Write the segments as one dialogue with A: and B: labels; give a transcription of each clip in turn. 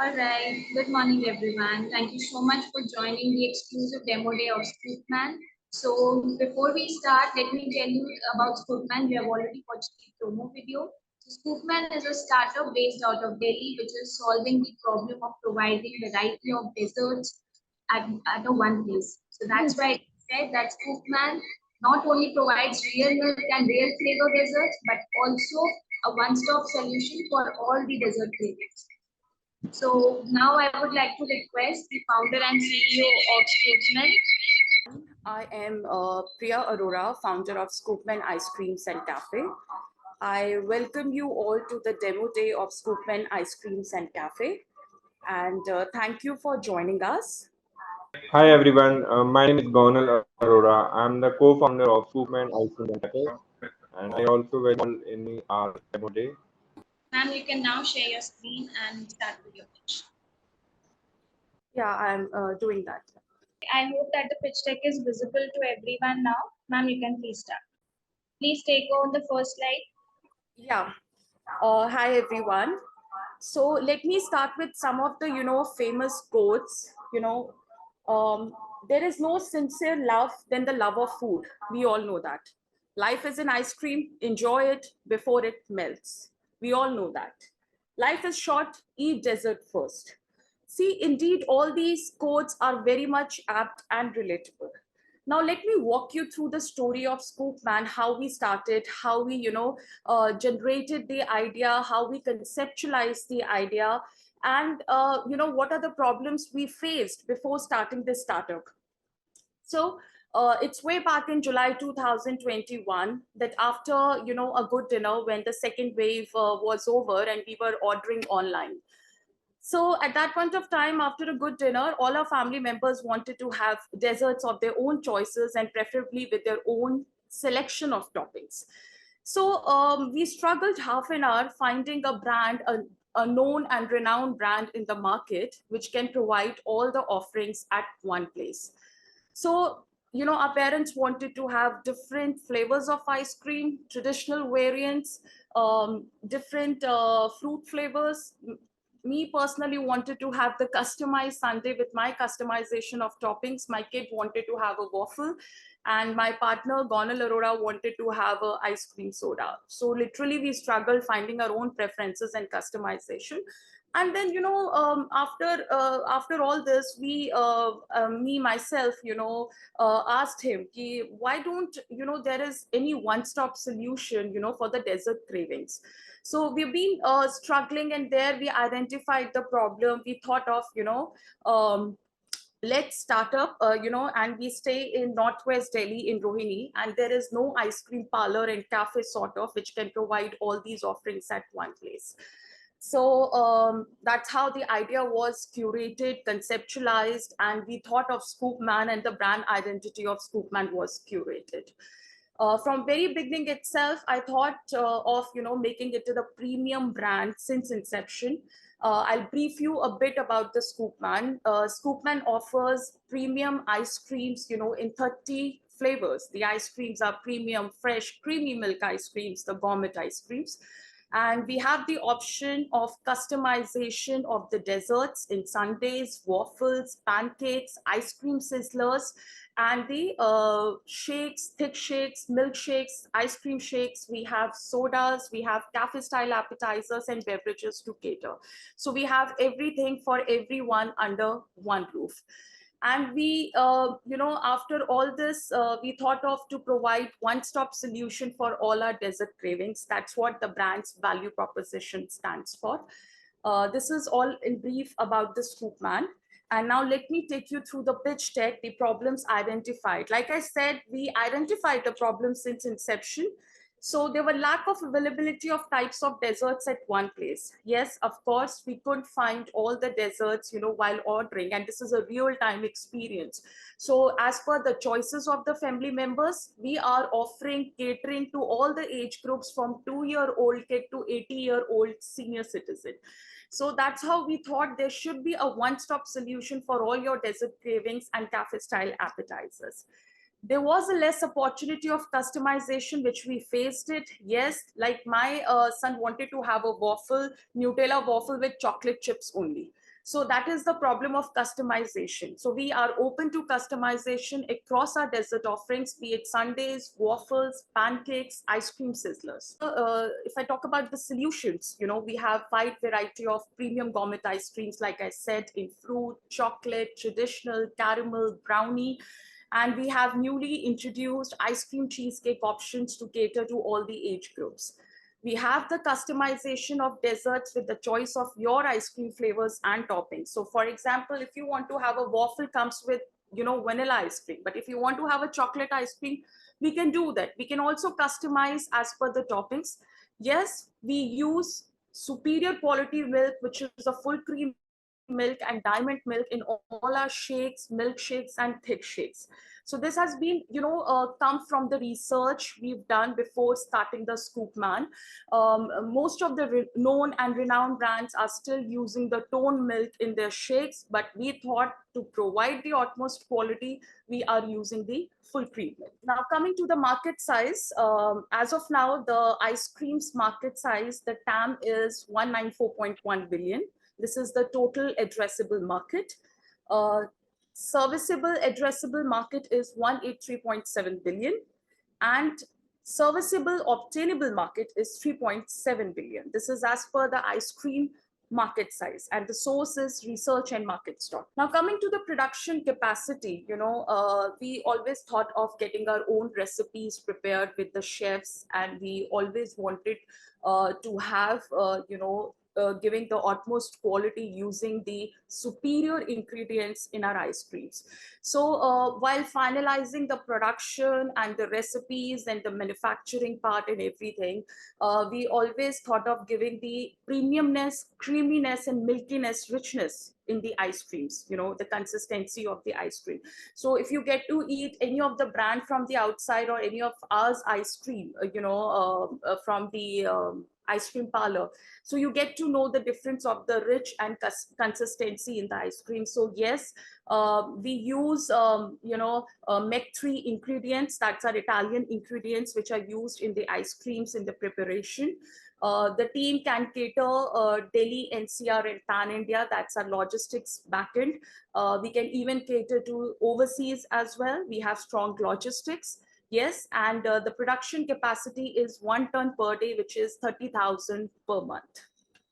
A: All right. Good morning, everyone. Thank you so much for joining the exclusive demo day of ScoopMan. So before we start, let me tell you about ScoopMan. You have already watched the promo video. So ScoopMan is a startup based out of Delhi, which is solving the problem of providing variety of desserts at a one place. So that's why I said that ScoopMan not only provides real milk and real flavor desserts, but also a one-stop solution for all the dessert cravings. So now I would like to request the founder and CEO of ScoopMan.
B: I am Priya Arora, founder of ScoopMan Ice Creams and Cafe. I welcome you all to the demo day of ScoopMan Ice Creams and Cafe. And thank you for joining us.
C: Hi everyone, my name is Gonal Arora. I'm the co-founder of ScoopMan Ice Cream Cafe, and I also welcome you all in our demo day.
A: Ma'am, you can now share your screen and start with your pitch.
B: Yeah, I'm doing that.
A: I hope that the pitch deck is visible to everyone now. Ma'am, you can please start. Please take on the first slide.
B: Yeah. Hi everyone. So let me start with some of the famous quotes. There is no sincere love than the love of food. We all know that. Life is an ice cream. Enjoy it before it melts. We all know that. Life is short. Eat dessert first. See, indeed, all these quotes are very much apt and relatable. Now, let me walk you through the story of ScoopMan, how we started, how we, generated the idea, how we conceptualized the idea, and, what are the problems we faced before starting this startup. So it's way back in July 2021 that after, a good dinner when the second wave was over and we were ordering online. So at that point of time, after a good dinner, all our family members wanted to have desserts of their own choices and preferably with their own selection of toppings. So we struggled half an hour finding a brand, a known and renowned brand in the market, which can provide all the offerings at one place. So, our parents wanted to have different flavors of ice cream, traditional variants, different fruit flavors. Me personally wanted to have the customized sundae with my customization of toppings. My kid wanted to have a waffle, and my partner Gonal Arora wanted to have a ice cream soda. So literally we struggled finding our own preferences and customization. And then after all this, we me myself asked him, why don't there is any one-stop solution for the desert cravings. So we've been struggling, and there we identified the problem. We thought of let's start up, and we stay in Northwest Delhi in Rohini, and there is no ice cream parlor and cafe sort of which can provide all these offerings at one place. So that's how the idea was curated, conceptualized, and we thought of ScoopMan, and the brand identity of ScoopMan was curated. From very beginning itself, I thought of making it to the premium brand since inception. I'll brief you a bit about the ScoopMan. ScoopMan offers premium ice creams, in 30 flavors. The ice creams are premium, fresh, creamy milk ice creams, the gourmet ice creams. And we have the option of customization of the desserts in sundaes, waffles, pancakes, ice cream sizzlers, and the shakes, thick shakes, milkshakes, ice cream shakes. We have sodas, we have cafe style appetizers and beverages to cater. So we have everything for everyone under one roof. And we, after all this, we thought of to provide one-stop solution for all our desert cravings. That's what the brand's value proposition stands for. This is all in brief about the ScoopMan. And now let me take you through the pitch deck, the problems identified. Like I said, we identified the problem since inception. So there were lack of availability of types of desserts at one place. Yes, of course, we couldn't find all the desserts, while ordering, and this is a real-time experience. So as per the choices of the family members, we are offering catering to all the age groups from 2-year-old kid to 80-year-old senior citizen. So that's how we thought there should be a one-stop solution for all your desert cravings and cafe-style appetizers. There was a less opportunity of customization, which we faced it. Yes, like my son wanted to have a waffle, Nutella waffle with chocolate chips only. So that is the problem of customization. So we are open to customization across our dessert offerings, be it sundaes, waffles, pancakes, ice cream sizzlers. If I talk about the solutions, we have wide variety of premium gourmet ice creams, like I said, in fruit, chocolate, traditional, caramel, brownie. And we have newly introduced ice cream cheesecake options to cater to all the age groups. We have the customization of desserts with the choice of your ice cream flavors and toppings. So for example, if you want to have a waffle, comes with vanilla ice cream. But if you want to have a chocolate ice cream, we can do that. We can also customize as per the toppings. Yes, we use superior quality milk, which is a full cream milk and diamond milk in all our shakes, milkshakes, and thick shakes. So this has been, come from the research we've done before starting the ScoopMan. Most of the known and renowned brands are still using the toned milk in their shakes, but we thought to provide the utmost quality, we are using the full cream milk. Now coming to the market size, as of now, the ice creams market size, the TAM is 194.1 billion. This is the total addressable market. Serviceable addressable market is 183.7 billion, and serviceable obtainable market is 3.7 billion. This is as per the ice cream market size, and the source is research and market stock. Now coming to the production capacity, we always thought of getting our own recipes prepared with the chefs, and we always wanted to have giving the utmost quality using the superior ingredients in our ice creams. So while finalizing the production and the recipes and the manufacturing part and everything, we always thought of giving the premiumness, creaminess, and milkiness, richness in the ice creams, the consistency of the ice cream. So if you get to eat any of the brand from the outside or any of ours ice cream, from the ice cream parlor, so you get to know the difference of the rich and consistency in the ice cream. So yes, we use MEC3 ingredients, that's our Italian ingredients, which are used in the ice creams in the preparation. The team can cater Delhi, NCR, and Pan India. That's our logistics backend. We can even cater to overseas as well. We have strong logistics. Yes, and the production capacity is 1 ton per day, which is 30,000 per month.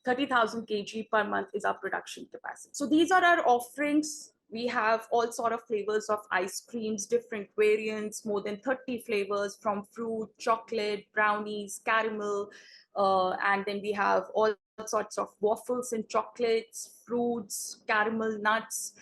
B: 30,000 kg per month is our production capacity. So these are our offerings. We have all sort of flavors of ice creams, different variants, more than 30 flavors from fruit, chocolate, brownies, caramel, and then we have all sorts of waffles and chocolates, fruits, caramel, nuts.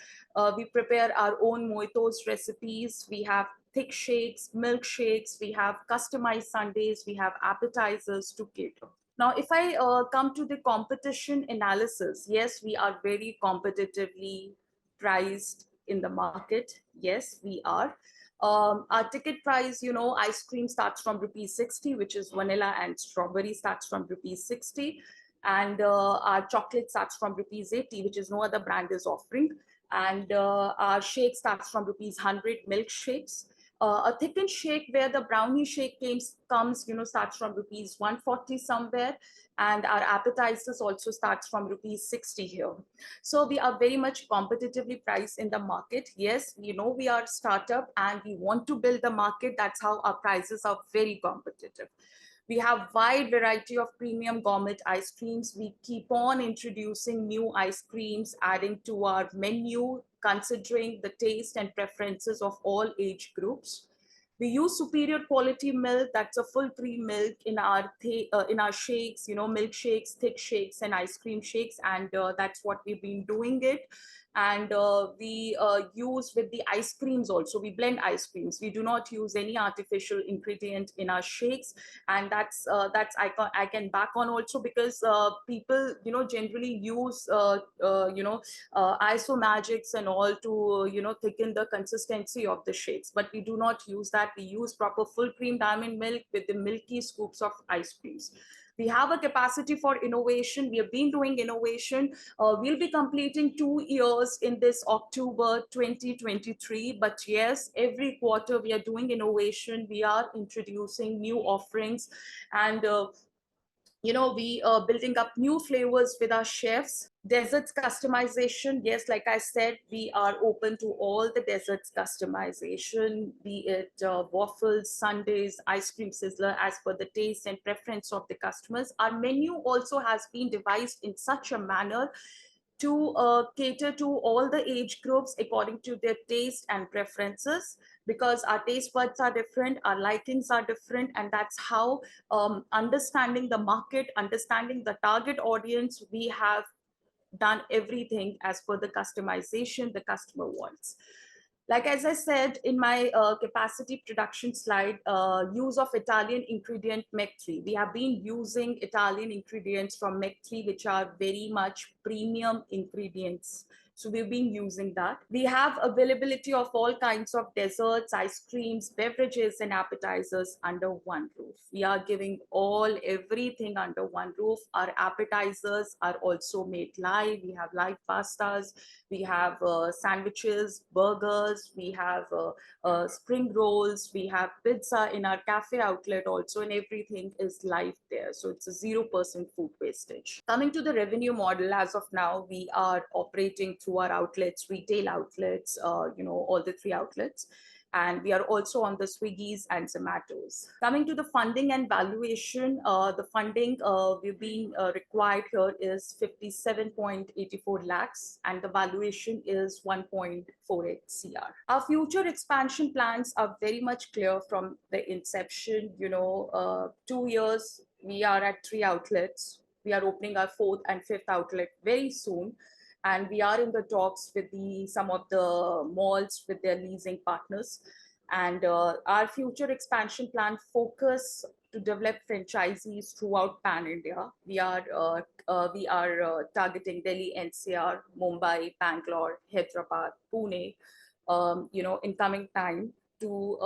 B: We prepare our own mojitos recipes. We have thick shakes, milkshakes, we have customized sundaes, we have appetizers to cater. Now, if I come to the competition analysis, yes, we are very competitively priced in the market. Yes, we are. Our ticket price, ice cream starts from ₹60, which is vanilla, and strawberry starts from ₹60. And our chocolate starts from ₹80, which is no other brand is offering. And our shake starts from ₹100, milkshakes. A thickened shake where the brownie shake comes, starts from ₹140 somewhere, and our appetizers also starts from ₹60 here. So we are very much competitively priced in the market. Yes, we are a startup and we want to build the market. That's how our prices are very competitive. We have wide variety of premium gourmet ice creams. We keep on introducing new ice creams, adding to our menu, considering the taste and preferences of all age groups. We use superior quality milk, that's a full cream milk in our shakes, milkshakes, thick shakes, and ice cream shakes, and that's what we've been doing it. And we use with the ice creams also, we blend ice creams. We do not use any artificial ingredient in our shakes, and that's I can back on also, because people generally use iso magics and all to thicken the consistency of the shakes, but we do not use that. We use proper full cream diamond milk with the milky scoops of ice creams. We have a capacity for innovation. We have been doing innovation. We'll be completing 2 years in this October 2023. But yes, every quarter we are doing innovation. We are introducing new offerings, and We are building up new flavors with our chefs. Desserts customization, yes, like I said, we are open to all the desserts customization, be it waffles, sundaes, ice cream sizzler, as per the taste and preference of the customers. Our menu also has been devised in such a manner to cater to all the age groups according to their taste and preferences, because our taste buds are different, our likings are different, and that's how, understanding the market, understanding the target audience, we have done everything as per the customization the customer wants. Like as I said in my capacity production slide, use of Italian ingredient MEC3. We have been using Italian ingredients from MEC3, which are very much premium ingredients. So we've been using that. We have availability of all kinds of desserts, ice creams, beverages, and appetizers under one roof. We are giving everything under one roof. Our appetizers are also made live. We have live pastas. We have sandwiches, burgers, we have spring rolls, we have pizza in our cafe outlet also, and everything is live there. So it's a 0% food wastage. Coming to the revenue model, as of now, we are operating through our outlets, retail outlets, all the 3 outlets. And we are also on the Swiggies and Zomatos. Coming to the funding and valuation, the funding we've been required here is 57.84 lakhs, and the valuation is 1.48 CR. Our future expansion plans are very much clear from the inception. 2 years, we are at 3 outlets. We are opening our 4th and 5th outlet very soon. And we are in the talks with some of the malls with their leasing partners. And our future expansion plan focus to develop franchisees throughout Pan India. We are targeting Delhi, NCR, Mumbai, Bangalore, Hyderabad, Pune, in coming time to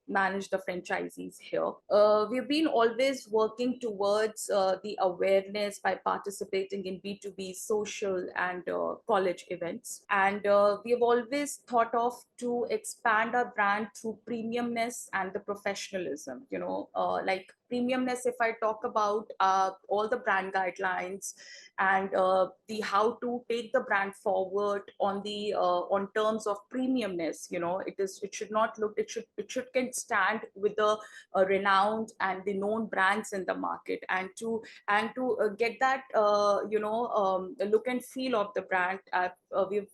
B: manage the franchisees here. We've been always working towards the awareness by participating in B2B social and college events. And we have always thought of to expand our brand through premiumness and the professionalism. Like premiumness, if I talk about all the brand guidelines and the how to take the brand forward on terms of premiumness, it should can stand with the renowned and the known brands in the market, and to get that look and feel of the brand. We've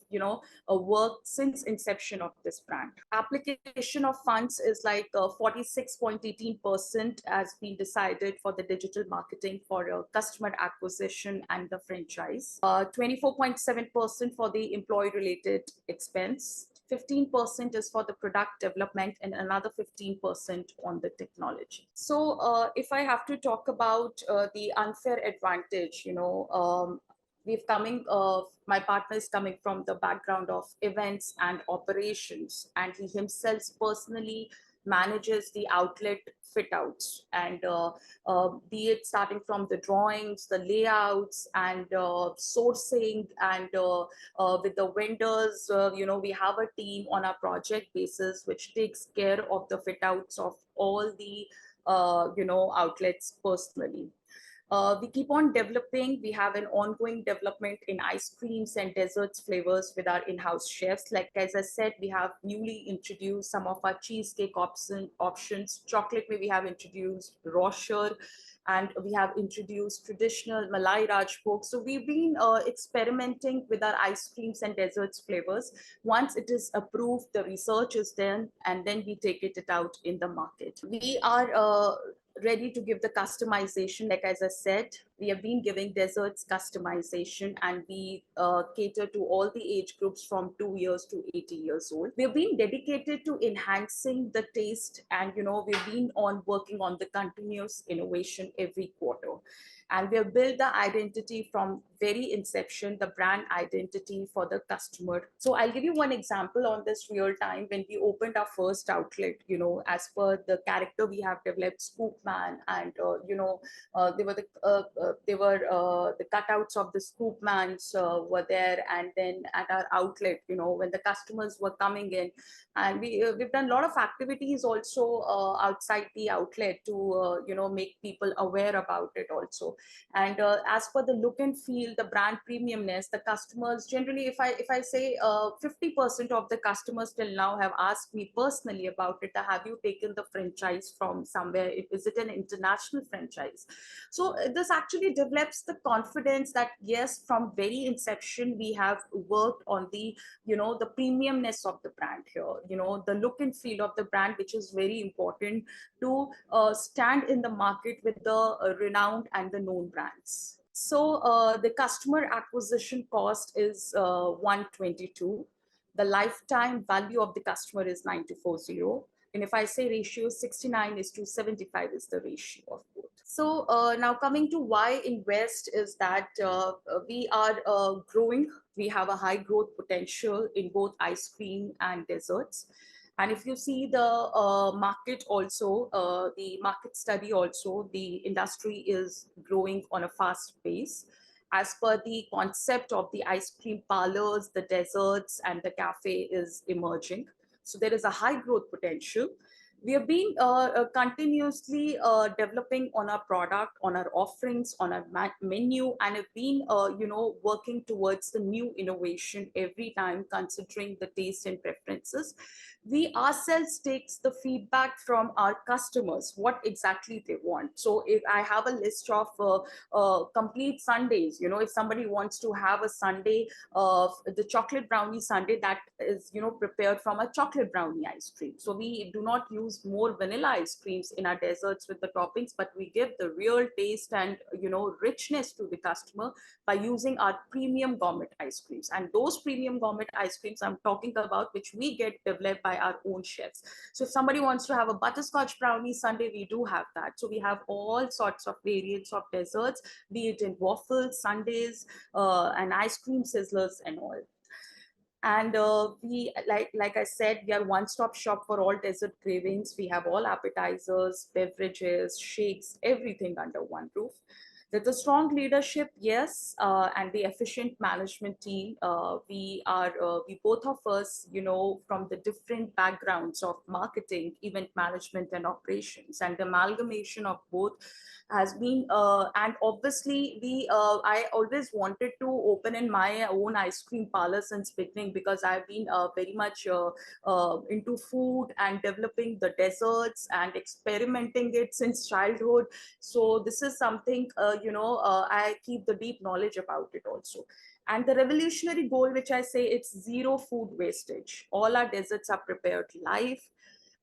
B: worked since inception of this brand. Application of funds is like 46.18% has been decided for the digital marketing for customer acquisition and the franchise, 24.7% for the employee related expense, 15% is for the product development, and another 15% on the technology. So if I have to talk about the unfair advantage, my partner is coming from the background of events and operations, and he himself personally manages the outlet fit outs, and be it starting from the drawings, the layouts, and sourcing, and with the vendors, we have a team on a project basis which takes care of the fit outs of all the outlets personally. We keep on developing. We have an ongoing development in ice creams and desserts flavors with our in-house chefs. Like as I said, we have newly introduced some of our cheesecake options. Chocolate, we have introduced Rocher, and we have introduced traditional Malai Rajbhog. So we've been experimenting with our ice creams and desserts flavors. Once it is approved, the research is done, and then we take it out in the market. We are ready to give the customization. Like as I said, we have been giving desserts customization, and we cater to all the age groups from 2 years to 80 years old. We've been dedicated to enhancing the taste, and we've been working on the continuous innovation every quarter. And we have built the identity from very inception, the brand identity for the customer. So I'll give you one example on this real time. When we opened our first outlet, as per the character we have developed, ScoopMan, and they were the cutouts of the ScoopMans were there, and then at our outlet, when the customers were coming in, and we've done a lot of activities also outside the outlet to make people aware about it also. And as for the look and feel, the brand premiumness, the customers generally, if I say 50% of the customers till now have asked me personally about it, that have you taken the franchise from somewhere? Is it an international franchise? So this actually develops the confidence that yes, from very inception we have worked on the the premiumness of the brand here, the look and feel of the brand, which is very important to stand in the market with the renowned and the known brands. So the customer acquisition cost is 122. The lifetime value of the customer is 9240. And if I say ratio, 69:75 is the ratio of both. So now coming to why invest is that we are growing. We have a high growth potential in both ice cream and desserts. And if you see the market also, the market study also, the industry is growing on a fast pace. As per the concept of the ice cream parlors, the desserts and the cafe is emerging. So there is a high growth potential. We have been continuously developing on our product, on our offerings, on our menu, and have been, working towards the new innovation every time, considering the taste and preferences. We ourselves takes the feedback from our customers, what exactly they want. So if I have a list of complete Sundaes, if somebody wants to have a Sundae, the chocolate brownie Sundae, that is, prepared from a chocolate brownie ice cream. So we do not use more vanilla ice creams in our desserts with the toppings, but we give the real taste and richness to the customer by using our premium gourmet ice creams. And those premium gourmet ice creams I'm talking about, which we get developed by our own chefs. So if somebody wants to have a butterscotch brownie Sundae, we do have that. So we have all sorts of variants of desserts, be it in waffles, Sundaes, and ice cream sizzlers and all. And we, like I said, we are one-stop shop for all dessert cravings. We have all appetizers, beverages, shakes, everything under one roof. There's a strong leadership, yes, and the efficient management team. We both of us, from the different backgrounds of marketing, event management, and operations, and the amalgamation of both has been, and obviously I always wanted to open in my own ice cream parlor since beginning, because I've been very much into food and developing the desserts and experimenting it since childhood. So this is something, I keep the deep knowledge about it also. And the revolutionary goal, which I say, it's zero food wastage. All our desserts are prepared live.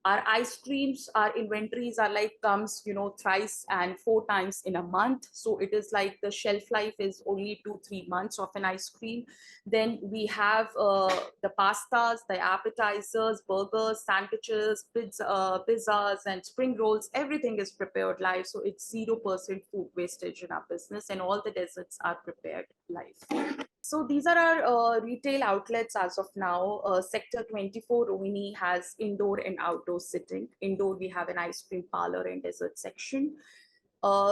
B: Our ice creams, our inventories are like comes, thrice and 4 times in a month. So it is like the shelf life is only 2-3 months of an ice cream. Then we have the pastas, the appetizers, burgers, sandwiches, pizzas, and spring rolls. Everything is prepared live. So it's 0% food wastage in our business, and all the desserts are prepared live. So these are our retail outlets as of now. Sector 24, Rohini, has indoor and outdoor sitting. Indoor, we have an ice cream parlor and dessert section.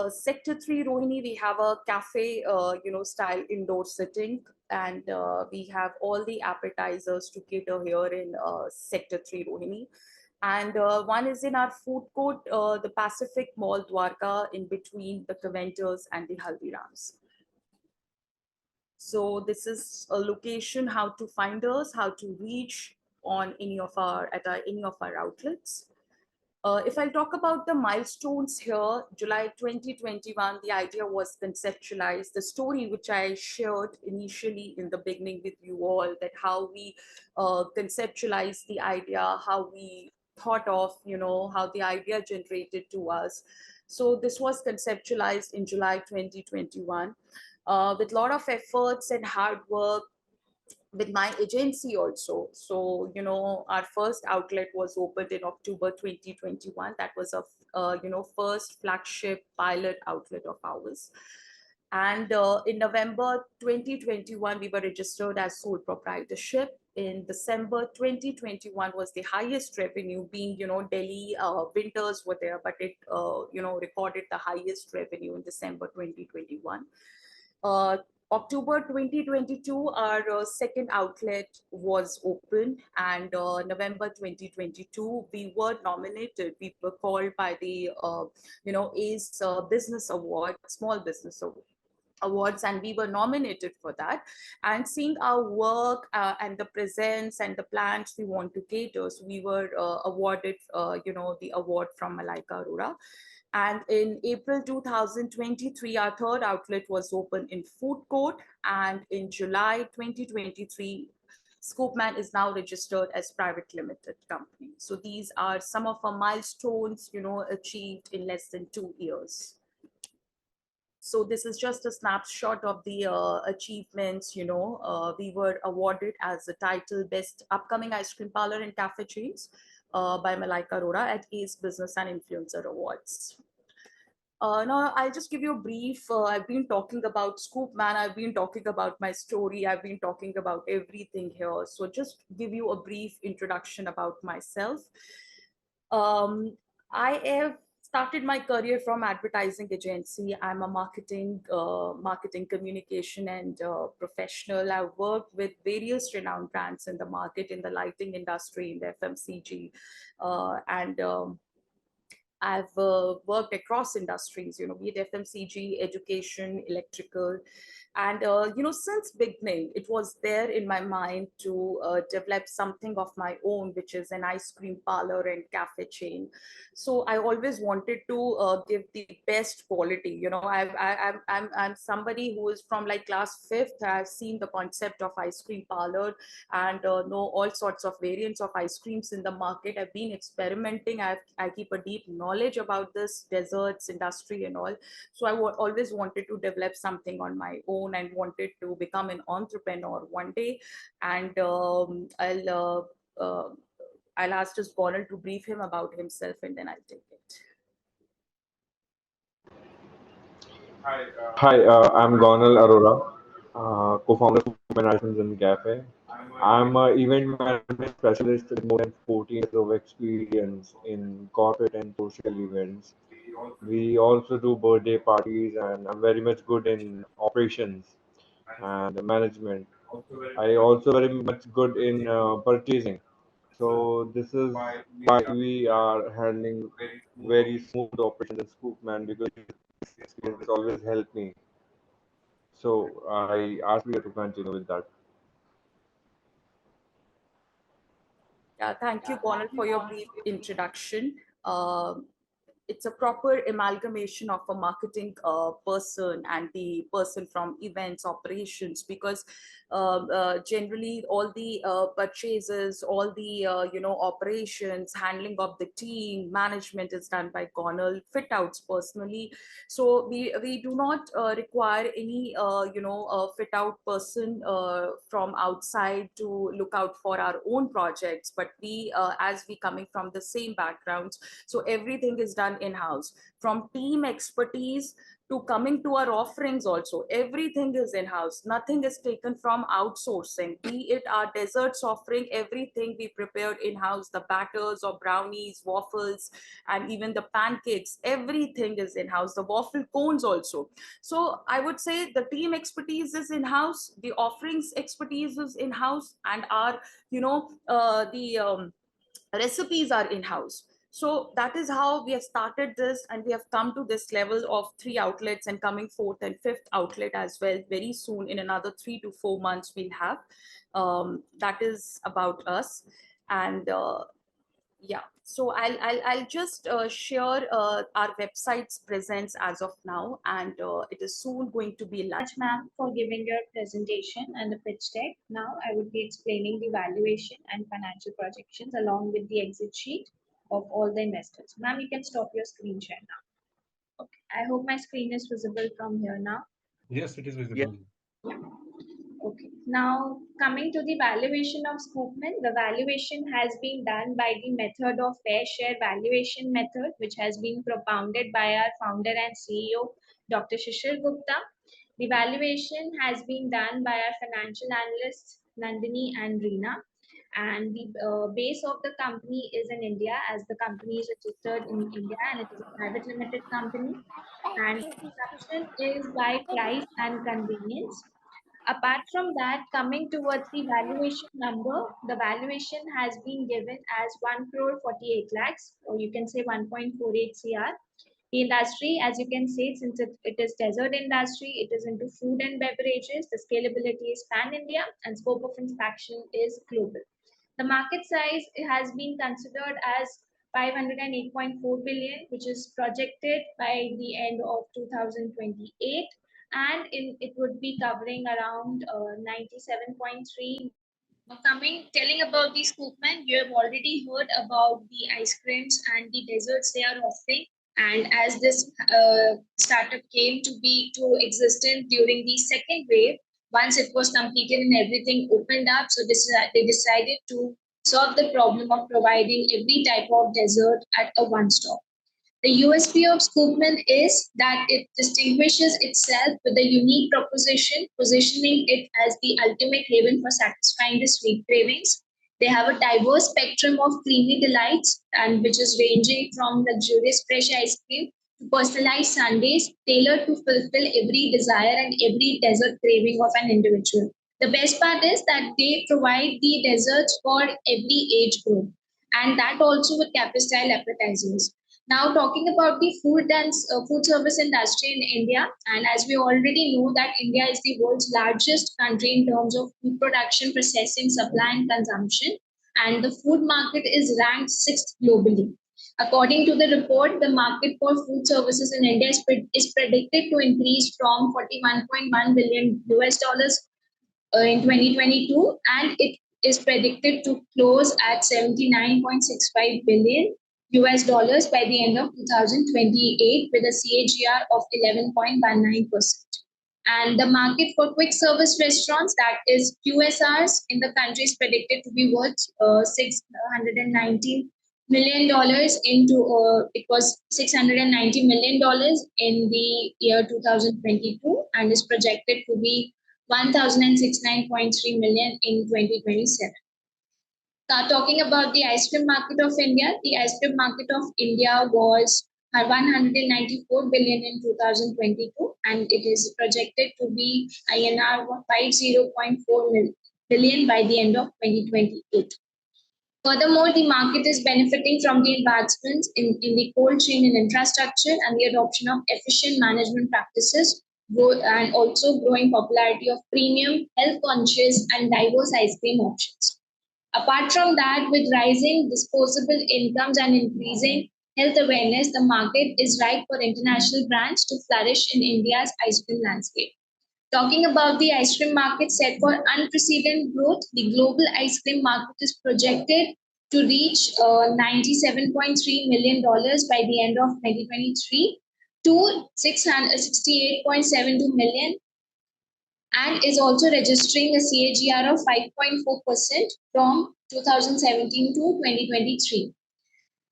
B: Sector 3, Rohini, we have a cafe, style indoor sitting. And we have all the appetizers to cater here in Sector 3, Rohini. And one is in our food court, the Pacific Mall, Dwarka, in between the Caventers and the Haldirams. So this is a location, how to find us, how to reach on any of our outlets. If I talk about the milestones here, July 2021, the idea was conceptualized. The story which I shared initially in the beginning with you all, that how we conceptualized the idea, how we thought of, how the idea generated to us. So this was conceptualized in July 2021. With a lot of efforts and hard work with my agency also. So, our first outlet was opened in October 2021. That was a, first flagship pilot outlet of ours. And in November 2021, we were registered as sole proprietorship. in December 2021 was the highest revenue, being, Delhi winters were there, but it, recorded the highest revenue in December 2021. October 2022, our second outlet was open, and November 2022, we were nominated. We were called by the, ACE Business Award, Small Business Awards, and we were nominated for that. And seeing our work and the presence and the plans we want to cater, so we were awarded, the award from Malaika Arora. And in April 2023, our third outlet was open in Food Court. And in July 2023, ScoopMan is now registered as private limited company. So these are some of our milestones, achieved in less than 2 years. So this is just a snapshot of the achievements. We were awarded as the title Best Upcoming Ice Cream Parlor and Cafe Chains by Malaika Arora at ACE Business and Influencer Awards. Now, I'll just give you a brief. I've been talking about ScoopMan. I've been talking about my story. I've been talking about everything here. So just give you a brief introduction about myself. I have started my career from advertising agency. I'm a marketing communication and professional. I've worked with various renowned brands in the market, in the lighting industry, in the FMCG, and I've worked across industries, be it FMCG, education, electrical. And, since beginning, it was there in my mind to develop something of my own, which is an ice cream parlor and cafe chain. So I always wanted to give the best quality. I'm somebody who is from like class 5th. I've seen the concept of ice cream parlor and know all sorts of variants of ice creams in the market. I've been experimenting. I keep a deep knowledge about this desserts industry and all. So I always wanted to develop something on my own and wanted to become an entrepreneur one day. And I'll ask just Gonal to brief him about himself, and then I'll take it.
C: Hi, I'm Gonal Arora, co-founder of ScoopMan Ice Creams Cafe. I'm an event management specialist with more than 14 years of experience in corporate and social events. We also do birthday parties, and I'm very much good in operations and management. I also very much good in purchasing. So this is why we are handling very smooth operations in ScoopMan, because this experience always helped me. So I ask you to continue with that.
B: Yeah, thank you, Gonal, for your brief introduction. It's a proper amalgamation of a marketing person and the person from events operations, because generally all the purchases, all the operations, handling of the team, management is done by Gonal, fit outs personally. So we do not require any fit out person from outside to look out for our own projects, but we as we coming from the same backgrounds, so everything is done in-house, from team expertise to coming to our offerings also. Everything is in-house. Nothing is taken from outsourcing. Be it our desserts offering, everything we prepared in-house, the batters or brownies, waffles, and even the pancakes, everything is in-house. The waffle cones also. So I would say the team expertise is in-house, the offerings expertise is in-house, and our, the recipes are in-house. So that is how we have started this, and we have come to this level of 3 outlets, and coming 4th and 5th outlet as well very soon. In another 3 to 4 months we'll have. That is about us. And yeah, so I'll just share our website's presence as of now, and it is soon going to be live.
A: Ma'am, for giving your presentation and the pitch deck. Now I would be explaining the valuation and financial projections along with the exit sheet of all the investors. Ma'am, you can stop your screen share now. Okay, I hope my screen is visible from here now.
D: Yes, it is visible.
A: Yeah. Okay, now coming to the valuation of ScoopMan, the valuation has been done by the method of fair share valuation method, which has been propounded by our founder and CEO, Dr. Shishir Gupta. The valuation has been done by our financial analysts, Nandini, and Reena. And the base of the company is in India, as the company is registered in India and it is a private limited company. And perception is by price and convenience. Apart from that, coming towards the valuation number, the valuation has been given as 1 crore 48 lakhs, or you can say 1.48 CR. The industry, as you can see, since it is desert industry, it is into food and beverages, the scalability is pan-India and scope of inspection is global. The market size has been considered as 508.4 billion, which is projected by the end of 2028, and it would be covering around 97.3. Telling about the Scoopman, you have already heard about the ice creams and the desserts they are offering. And as this startup came to existence during the second wave, once it was completed and everything opened up, so they decided to solve the problem of providing every type of dessert at a one stop. The USP of Scoopman is that it distinguishes itself with a unique proposition, positioning it as the ultimate haven for satisfying the sweet cravings. They have a diverse spectrum of creamy delights, and which is ranging from luxurious fresh ice cream to personalized sundaes tailored to fulfill every desire and every dessert craving of an individual. The best part is that they provide the desserts for every age group, and that also with cafe style appetizers. Now, talking about the food service industry in India, and as we already know that India is the world's largest country in terms of food production, processing, supply, and consumption, and the food market is ranked sixth globally. According to the report, the market for food services in India is predicted to increase from 41.1 billion US dollars in 2022, and it is predicted to close at 79.65 billion US dollars by the end of 2028 with a CAGR of 11.19%. And the market for quick service restaurants, that is QSRs, in the country is predicted to be worth $619 million into it was $690 million in the year 2022 and is projected to be 1,069.3 million in 2027. Talking about the ice cream market of India, the ice cream market of India was 194 billion in 2022, and it is projected to be INR 50.4 billion by the end of 2028. Furthermore, the market is benefiting from the advancements in the cold chain and infrastructure and the adoption of efficient management practices, and also growing popularity of premium, health conscious, and diverse ice cream options. Apart from that, with rising disposable incomes and increasing health awareness, the market is ripe for international brands to flourish in India's ice cream landscape. Talking about the ice cream market set for unprecedented growth, the global ice cream market is projected to reach $97.3 million by the end of 2023 to 668.72 million, and is also registering a CAGR of 5.4% from 2017 to 2023.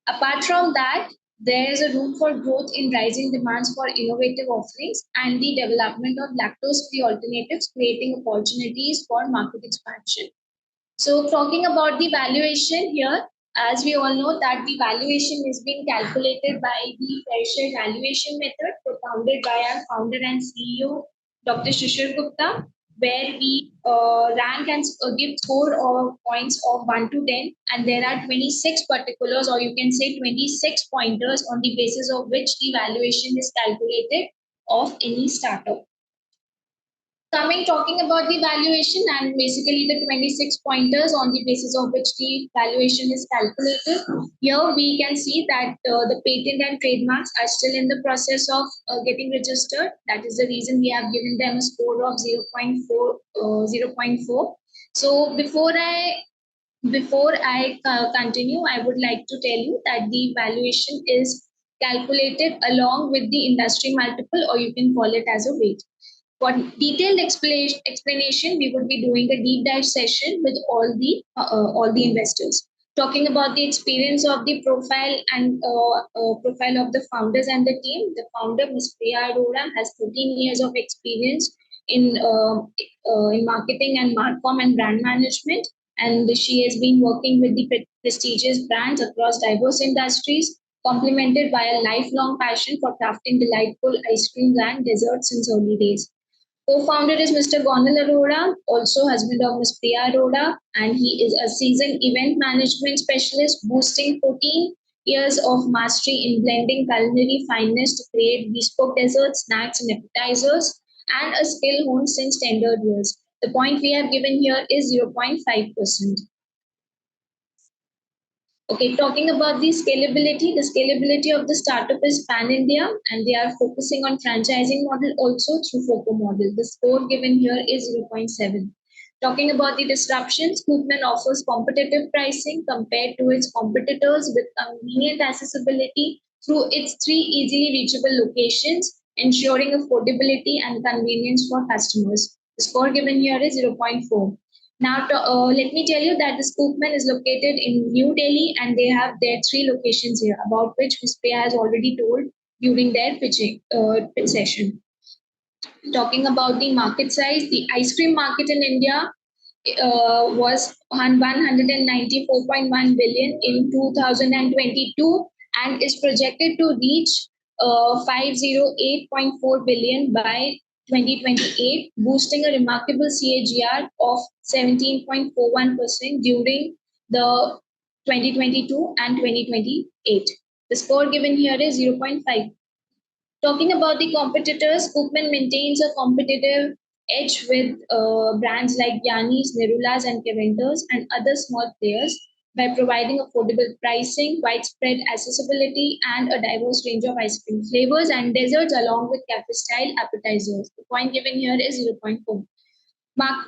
A: Apart from that, there is a room for growth in rising demands for innovative offerings and the development of lactose-free alternatives, creating opportunities for market expansion. So talking about the valuation here, as we all know that the valuation is being calculated by the fair share valuation method propounded by our founder and CEO, Dr. Shishir Gupta, where we rank and give score of points of 1 to 10, and there are 26 particulars, or you can say 26 pointers on the basis of which the valuation is calculated of any startup. Talking about the valuation and basically the 26 pointers on the basis of which the valuation is calculated. Here we can see that the patent and trademarks are still in the process of getting registered. That is the reason we have given them a score of 0.4. So before I continue, I would like to tell you that the valuation is calculated along with the industry multiple, or you can call it as a weight. For detailed explanation, we would be doing a deep dive session with all the investors, talking about the experience of the profile and profile of the founders and the team. The founder, Ms. Priya Arora, has 13 years of experience in marketing and marcom and brand management. And she has been working with the prestigious brands across diverse industries, complemented by a lifelong passion for crafting delightful ice creams and desserts since early days. Co-founder is Mr. Gonal Arora, also husband of Ms. Priya Arora, and he is a seasoned event management specialist, boasting 14 years of mastery in blending culinary fineness to create bespoke desserts, snacks, and appetizers, and a skill honed since tender years. The point we have given here is 0.5%. Okay, talking about the scalability of the startup is pan-India, and they are focusing on franchising model also through FOCO model. The score given here is 0.7. Talking about the disruption, ScoopMan offers competitive pricing compared to its competitors with convenient accessibility through its 3 easily reachable locations, ensuring affordability and convenience for customers. The score given here is 0.4. Now, let me tell you that the Scoopman is located in New Delhi, and they have their 3 locations here, about which Ms. Priya has already told during their pitch session. Talking about the market size, the ice cream market in India was 194.1 billion in 2022 and is projected to reach 508.4 billion by 2028, boosting a remarkable CAGR of 17.41% during the 2022 and 2028. The score given here is 0.5. Talking about the competitors, Cookman maintains a competitive edge with brands like Yanni's, Nerulas, and Keventers and other small players by providing affordable pricing, widespread accessibility, and a diverse range of ice cream flavors and desserts along with cafe-style appetizers. The point given here is 0.4.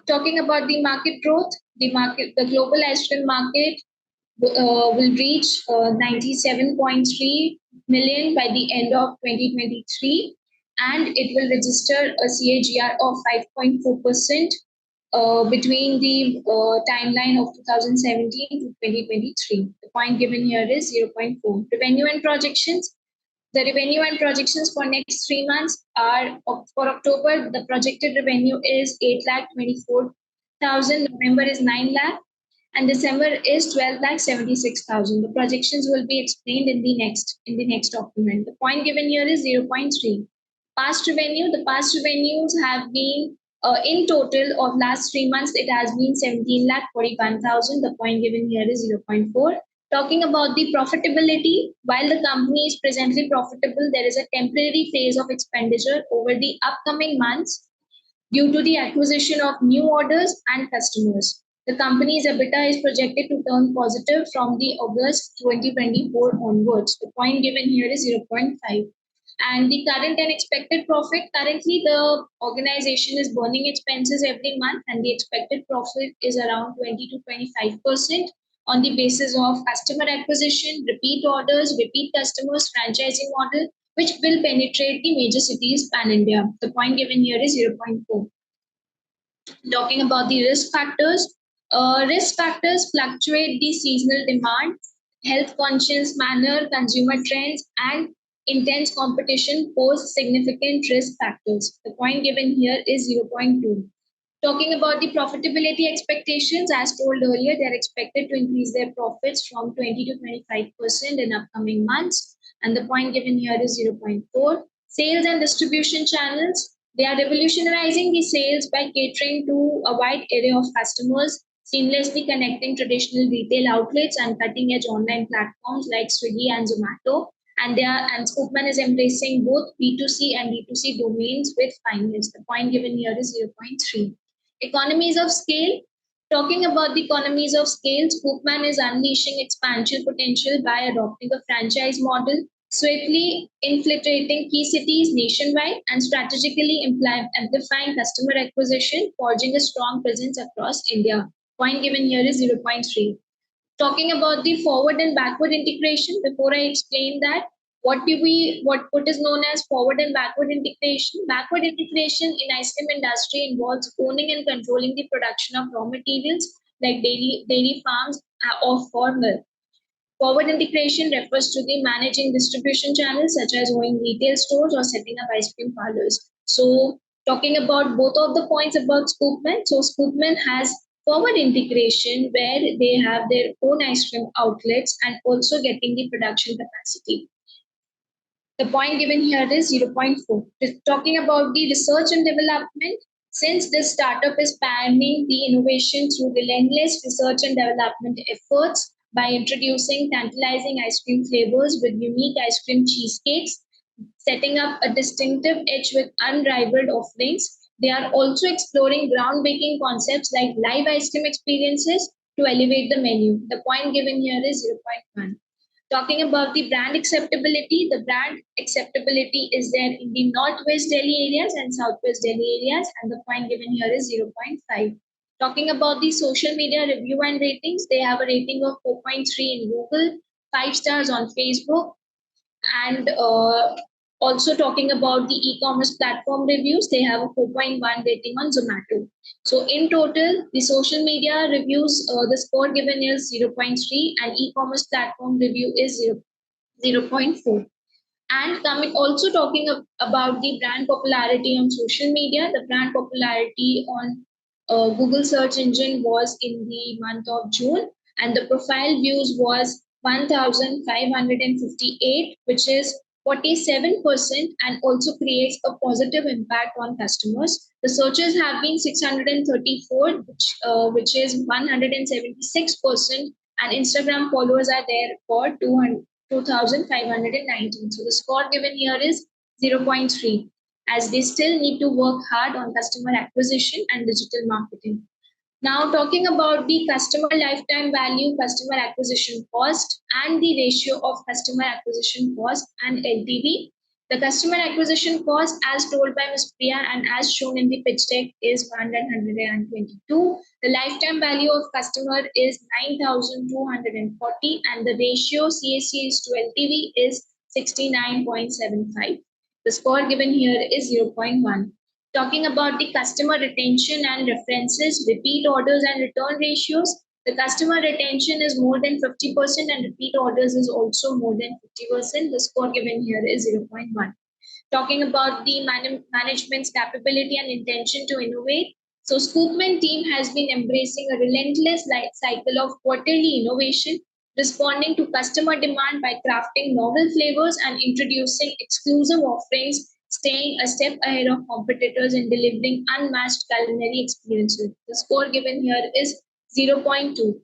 A: Talking about the market growth, the global ice cream market will reach 97.3 million by the end of 2023, and it will register a CAGR of 5.4% between the timeline of 2017 to 2023. The point given here is 0.4. Revenue and projections. The revenue and projections for next 3 months are for October, the projected revenue is 8,24,000, November is 9 lakh, and December is 12,76,000. The projections will be explained in the next document. The point given here is 0.3. Past revenue. The past revenues have been in total of last 3 months. It has been 17,41,000. The point given here is 0.4. Talking about the profitability, while the company is presently profitable, there is a temporary phase of expenditure over the upcoming months due to the acquisition of new orders and customers. The company's EBITDA is projected to turn positive from the August 2024 onwards. The point given here is 0.5. And the current and expected profit, currently the organization is burning expenses every month, and the expected profit is around 20 to 25% on the basis of customer acquisition, repeat orders, repeat customers, franchising model, which will penetrate the major cities pan-India. The point given here is 0.4. Talking about the risk factors fluctuate the seasonal demand, health conscious manner, consumer trends, and intense competition pose significant risk factors. The point given here is 0.2. Talking about the profitability expectations, as told earlier, they are expected to increase their profits from 20 to 25% in upcoming months. And the point given here is 0.4. Sales and distribution channels, they are revolutionizing the sales by catering to a wide array of customers, seamlessly connecting traditional retail outlets and cutting-edge online platforms like Swiggy and Zomato. And Scoopman is embracing both B2C and D2C domains with finance. The point given here is 0.3. Economies of scale. Talking about the economies of scale, Scoopman is unleashing expansion potential by adopting a franchise model, swiftly infiltrating key cities nationwide, and strategically amplifying customer acquisition, forging a strong presence across India. Point given here is 0.3. Talking about the forward and backward integration, before I explain that, what is known as forward and backward integration? Backward integration in ice cream industry involves owning and controlling the production of raw materials like dairy farms or for milk. Forward integration refers to the managing distribution channels such as owning retail stores or setting up ice cream parlors. So Talking about both of the points about ScoopMan, so ScoopMan has forward integration where they have their own ice cream outlets and also getting the production capacity. The point given here is 0.4. Talking about the research and development, since this startup is pioneering the innovation through relentless research and development efforts by introducing tantalizing ice cream flavors with unique ice cream cheesecakes, setting up a distinctive edge with unrivaled offerings. They are also exploring groundbreaking concepts like live ice cream experiences to elevate the menu. The point given here is 0.1. Talking about the brand acceptability, the brand acceptability is there in the Northwest Delhi areas and Southwest Delhi areas, and the point given here is 0.5. Talking about the social media review and ratings, they have a rating of 4.3 in Google, 5 stars on Facebook, and also talking about the e-commerce platform reviews, they have a 4.1 rating on Zomato. So in total, the social media reviews, the score given is 0.3 and e-commerce platform review is 0.4. And coming also talking about the brand popularity on social media, the brand popularity on Google search engine was in the month of June, and the profile views was 1,558, which is 47%, and also creates a positive impact on customers. The searches have been 634, which is 176%, and Instagram followers are there for 2,519. So the score given here is 0.3, as they still need to work hard on customer acquisition and digital marketing. Now, talking about the customer lifetime value, customer acquisition cost, and the ratio of customer acquisition cost and LTV. The customer acquisition cost, as told by Ms. Priya and as shown in the pitch deck, is 122. The lifetime value of customer is 9,240, and the ratio CAC is to LTV is 69.75. The score given here is 0.1. Talking about the customer retention and references, repeat orders and return ratios, the customer retention is more than 50% and repeat orders is also more than 50%. The score given here is 0.1. Talking about the management's capability and intention to innovate, so ScoopMan team has been embracing a relentless life cycle of quarterly innovation, responding to customer demand by crafting novel flavors and introducing exclusive offerings, staying a step ahead of competitors and delivering unmatched culinary experiences. The score given here is 0.2.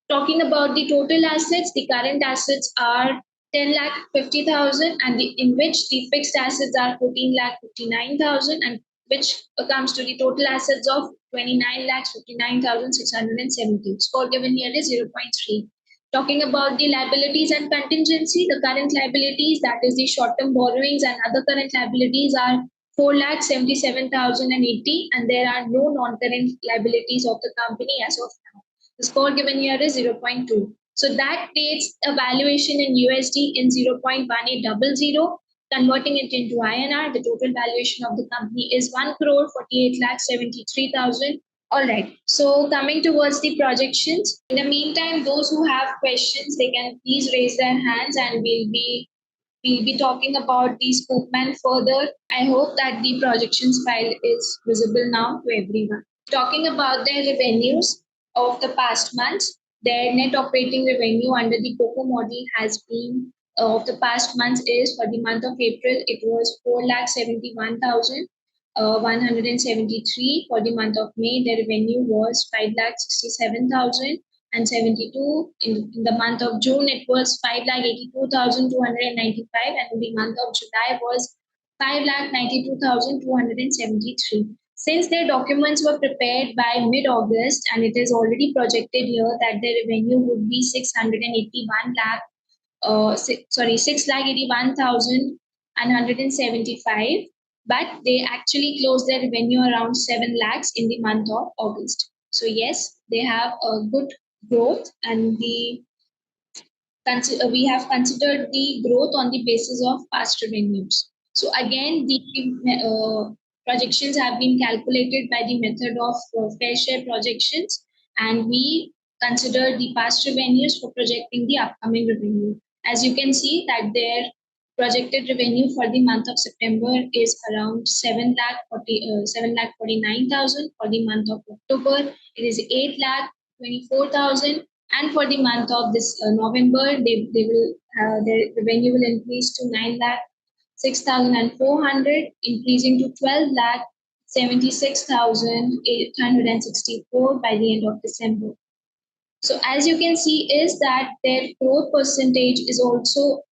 A: Talking about the total assets, the current assets are 10 lakh 50,000, and in which the fixed assets are 14 lakh 59,000, and which comes to the total assets of 29 lakh 59,670. Score given here is 0.3. Talking about the liabilities and contingency, the current liabilities, that is the short-term borrowings and other current liabilities, are 4,77,080, and there are no non-current liabilities of the company as of now. The score given here is 0.2. So that creates a valuation in USD in 0.1800. Converting it into INR, the total valuation of the company is 1,48,73,000. All right. So coming towards the projections, in the meantime, those who have questions, they can please raise their hands, and we'll be talking about the ScoopMan further. I hope that the projections file is visible now to everyone. Talking about their revenues of the past months, their net operating revenue under the COCO model has been of the past months is, for the month of April, it was 4,71,173. For the month of May, the revenue was 5,67,072. In the month of June, it was 5,82,295, and in the month of July was 5,92,273. Since their documents were prepared by mid-August, and it is already projected here that their revenue would be 6,81,175, but they actually closed their revenue around 7 lakhs in the month of August. So yes, they have a good growth, and we have considered the growth on the basis of past revenues. So again, the projections have been calculated by the method of fair share projections, and we consider the past revenues for projecting the upcoming revenue. As you can see that their projected revenue for the month of September is around 7,49,000. For the month of October, it is 8,24,000. And for the month of this November, their revenue will increase to 9,06,400, increasing to 12,76,864 by the end of December. So as you can see is that their growth percentage is also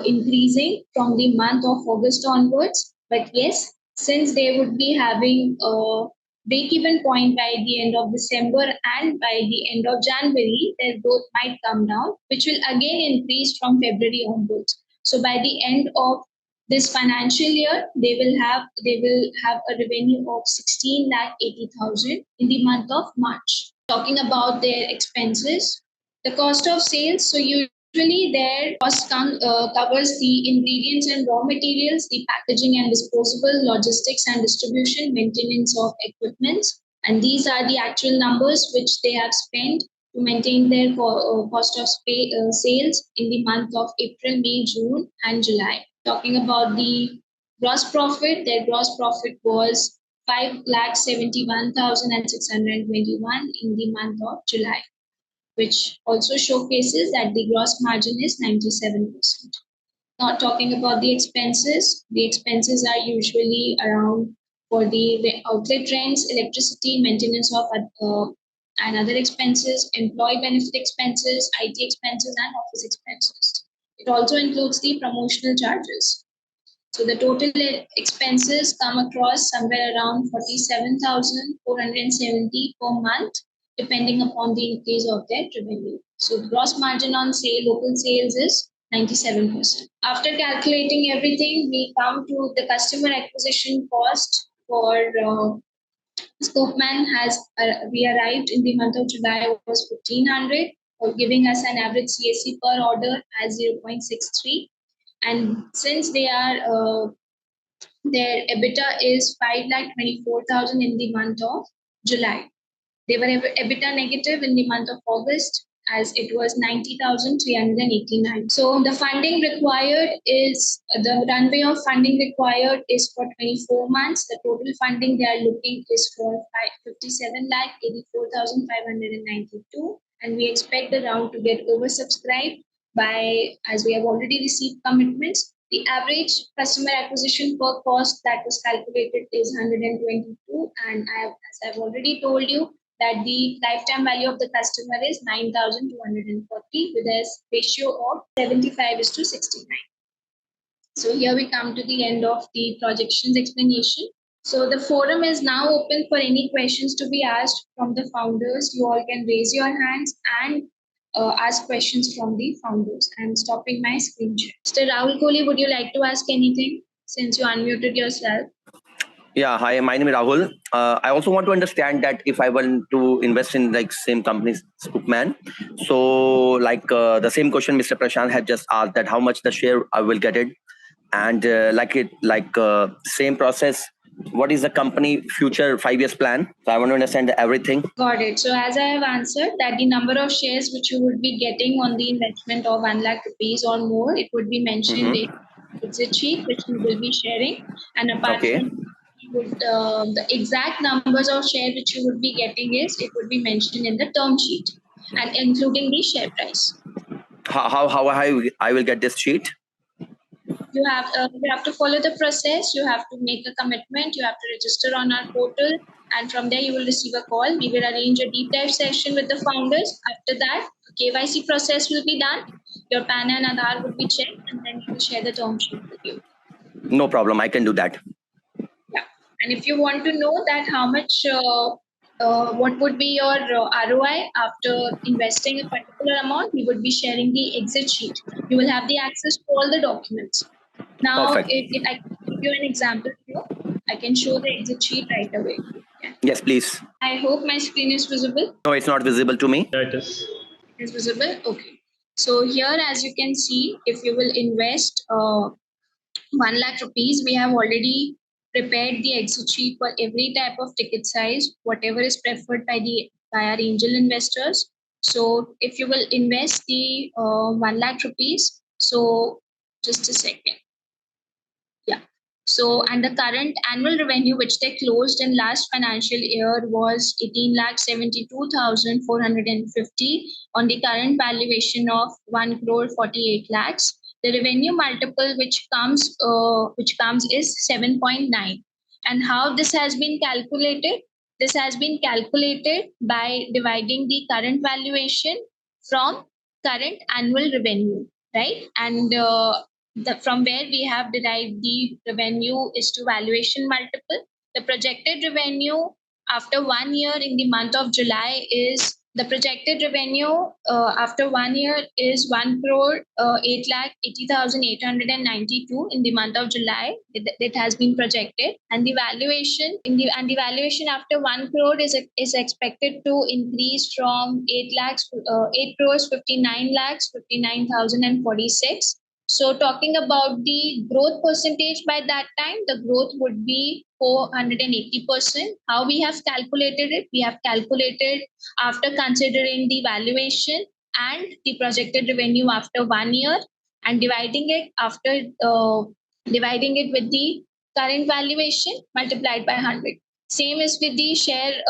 A: increasing from the month of August onwards. But yes, since they would be having a break-even point by the end of December and by the end of January, their growth might come down, which will again increase from February onwards. So by the end of this financial year, they will have a revenue of 16,80,000 in the month of March. Talking about their expenses, the cost of sales. So usually their covers the ingredients and raw materials, the packaging and disposable, logistics and distribution, maintenance of equipment. And these are the actual numbers which they have spent to maintain their cost of sales in the month of April, May, June, and July. Talking about the gross profit, their gross profit was 5,71,621 in the month of July, which also showcases that the gross margin is 97%. Not talking about the expenses are usually around for the outlet rents, electricity, maintenance of and other expenses, employee benefit expenses, IT expenses, and office expenses. It also includes the promotional charges. So the total expenses come across somewhere around 47,470 per month, depending upon the increase of their revenue. So gross margin on local sales is 97%. After calculating everything, we come to the customer acquisition cost for ScoopMan we arrived in the month of July was 1,500, giving us an average CAC per order as 0.63. And since their EBITDA is 5,24,000 in the month of July. They were EBITDA negative in the month of August as it was 90,389. So the runway of funding required is for 24 months. The total funding they are looking is for 57,84,592. And we expect the round to get oversubscribed as we have already received commitments. The average customer acquisition per cost that was calculated is 122. And as I've already told you, that the lifetime value of the customer is 9,240 with a ratio of 75:69. So here we come to the end of the projections explanation. So the forum is now open for any questions to be asked from the founders. You all can raise your hands and ask questions from the founders. I'm stopping my screen share. Mr. Rahul Kohli, would you like to ask anything since you unmuted yourself?
D: Yeah, hi, my name is Rahul. I also want to understand that if I want to invest in like same companies, ScoopMan, so like the same question Mr. Prashant had just asked, that how much the share I will get it, and same process. What is the company future 5 years plan? So I want to understand everything.
A: Got it. So as I have answered that the number of shares which you would be getting on the investment of 1 lakh rupees or more, it would be mentioned in exit sheet which we will be sharing. And apart from the exact numbers of shares which you would be getting it would be mentioned in the term sheet and including the share price.
D: How I will get this sheet?
A: You have to follow the process. You have to make a commitment. You have to register on our portal, and from there you will receive a call. We will arrange a deep dive session with the founders. After that, KYC process will be done. Your PAN and Aadhaar will be checked, and then we will share the term sheet with you.
D: No problem. I can do that.
A: Yeah, and if you want to know that how much, what would be your ROI after investing a particular amount, we would be sharing the exit sheet. You will have the access to all the documents. Now, I can give you an example here. I can show the exit sheet right away. Yeah.
D: Yes, please.
A: I hope my screen is visible.
D: No, it's not visible to me.
C: Yeah, it is.
A: It is visible? Okay. So here, as you can see, if you will invest 1 lakh rupees, we have already prepared the exit sheet for every type of ticket size, whatever is preferred by our angel investors. So if you will invest the 1 lakh rupees, so just a second. So, and the current annual revenue which they closed in last financial year was 18,72,450 on the current valuation of 1 crore 48 lakhs. The revenue multiple which comes is 7.9. And how this has been calculated? This has been calculated by dividing the current valuation from current annual revenue, right? And from where we have derived the revenue is to valuation multiple. The projected revenue after 1 year in the month of July is the projected revenue after 1 year is 1 crore 8,80,892 in the month of July. It has been projected, and the valuation after 1 crore is expected to increase from 8 crores 59 lakhs 59,046. So talking about the growth percentage by that time, the growth would be 480%. How we have calculated it? We have calculated after considering the valuation and the projected revenue after 1 year and dividing it with the current valuation multiplied by 100. Same is with the share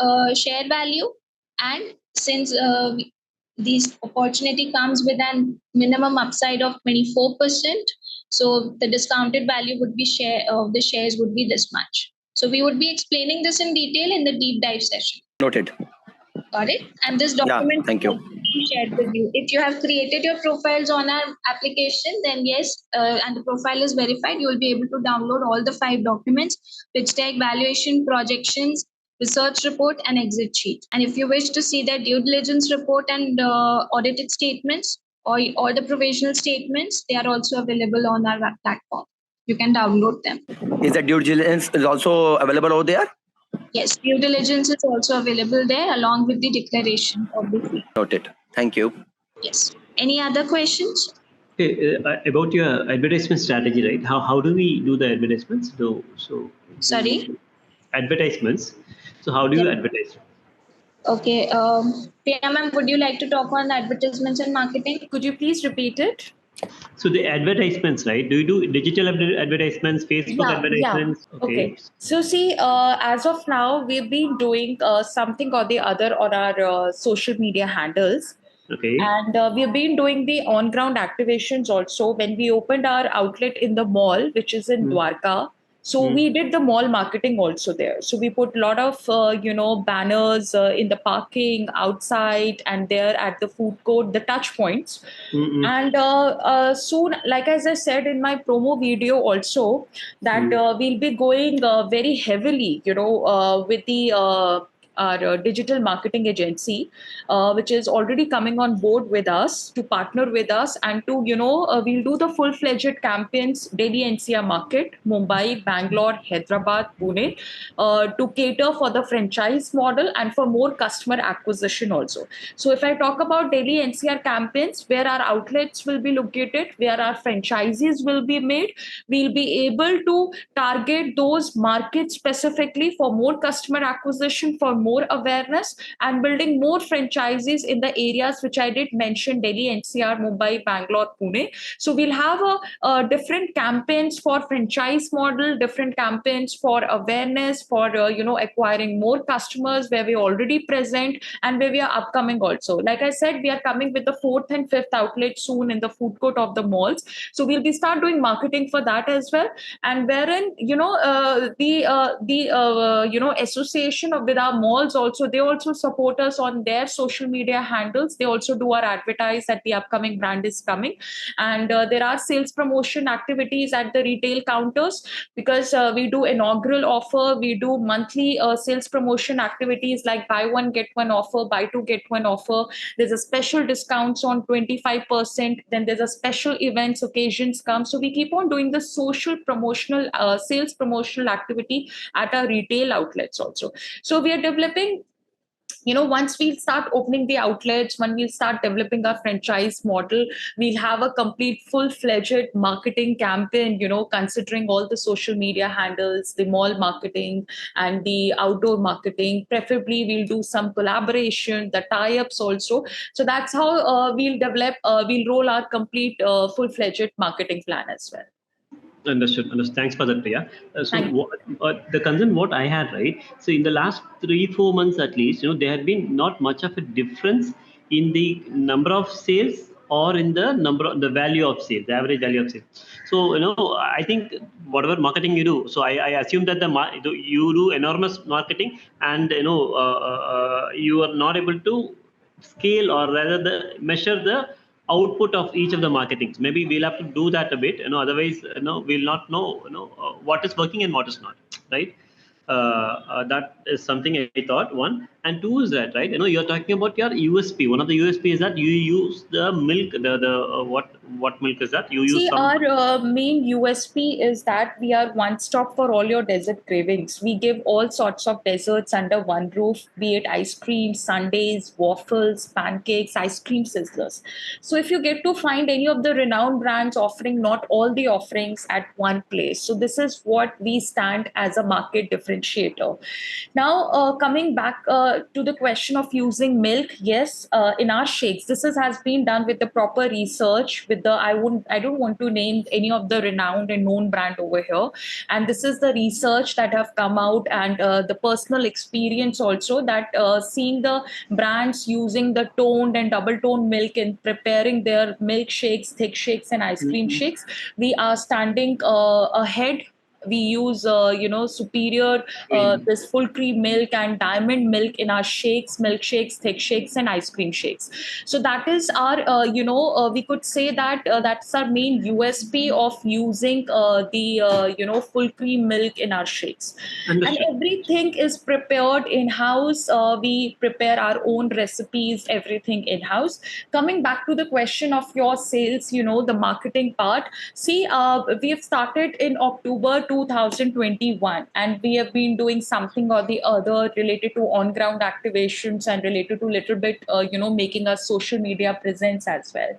A: value, and since this opportunity comes with a minimum upside of 24%. So the discounted value would be the shares would be this much. So we would be explaining this in detail in the deep dive session.
D: Noted.
A: Got it? And this document
D: thank you.
A: will be shared with you. If you have created your profiles on our application, then yes, and the profile is verified, you will be able to download all the 5 documents which take valuation, projections, research report, and exit sheet. And if you wish to see their due diligence report and audited statements or the provisional statements, they are also available on our web platform. You can download them.
D: Is the due diligence is also available over there?
A: Yes, due diligence is also available there along with the declaration of the fee.
D: Noted. Thank you.
A: Yes. Any other questions?
E: Okay, about your advertisement strategy, right? How do we do the advertisements?
A: Sorry?
E: Advertisements. So how do you advertise?
A: Okay. Priya ma'am, would you like to talk on advertisements and marketing?
B: Could you please repeat it?
E: So the advertisements, right? Do you do digital advertisements, Facebook advertisements?
B: Yeah. Okay. So see, as of now, we've been doing something or the other on our social media handles.
E: Okay.
B: And we've been doing the on-ground activations also. When we opened our outlet in the mall, which is in Dwarka, so we did the mall marketing also there. So we put a lot of, banners in the parking, outside, and there at the food court, the touch points. And soon, like as I said in my promo video also, that we'll be going very heavily, with the our digital marketing agency, which is already coming on board with us to partner with us and to, we'll do the full-fledged campaigns, Delhi NCR market, Mumbai, Bangalore, Hyderabad, Pune, to cater for the franchise model and for more customer acquisition also. So if I talk about Delhi NCR campaigns, where our outlets will be located, where our franchises will be made, we'll be able to target those markets specifically for more customer acquisition, for more awareness, and building more franchises in the areas which I did mention, Delhi, NCR, Mumbai, Bangalore, Pune. So we'll have a different campaigns for franchise model, different campaigns for awareness, for acquiring more customers where we're already present and where we are upcoming also. Like I said, we are coming with the 4th and 5th outlet soon in the food court of the malls. So we'll be start doing marketing for that as well. And wherein the association with our malls also, they also support us on their social media handles. They also do our advertise that the upcoming brand is coming, and there are sales promotion activities at the retail counters because we do inaugural offer, we do monthly sales promotion activities like buy one get one offer, buy two get one offer. There's a special discounts on 25%. Then there's a special events occasions come. So we keep on doing the social promotional sales promotional activity at our retail outlets also. So we are developing, once we start opening the outlets, when we start developing our franchise model, we'll have a complete full-fledged marketing campaign, considering all the social media handles, the mall marketing and the outdoor marketing. Preferably, we'll do some collaboration, the tie-ups also. So that's how we'll develop, we'll roll our complete full-fledged marketing plan as well.
E: Understood. Understood. Thanks for that, Priya.
B: Thank you.
E: The concern what I had, right? So in the last 3-4 months at least, there had been not much of a difference in the number of sales or in the value of sales, the average value of sales. So I think whatever marketing you do, so I assume that you do enormous marketing, and you are not able to scale, or rather measure the output of each of the marketings. Maybe we'll have to do that a bit, otherwise we'll not know what is working and what is not, right? That is something I thought. One and two is that, right, you're talking about your USP. One of the USP is that you use the milk, what milk is that you use?
B: See,
E: Some
B: our main USP is that we are one stop for all your dessert cravings. We give all sorts of desserts under one roof, be it ice cream, sundaes, waffles, pancakes, ice cream sizzlers. So if you get to find any of the renowned brands offering not all the offerings at one place. So this is what we stand as a market differentiator. Now, coming back to the question of using milk, yes, in our shakes, has been done with the proper research. With the I don't want to name any of the renowned and known brand over here, and this is the research that have come out, and the personal experience also, that seeing the brands using the toned and double toned milk in preparing their milkshakes, thick shakes, and ice cream shakes, we are standing ahead. We use superior this full cream milk and diamond milk in our shakes, milkshakes, thick shakes, and ice cream shakes. So that is our we could say that that's our main USP of using the full cream milk in our shakes. And
E: Understood.
B: everything is prepared in house. We prepare our own recipes, everything in house. Coming back to the question of your sales, the marketing part. See, we have started in October 2021, and we have been doing something or the other related to on-ground activations and related to little bit, making a social media presence as well.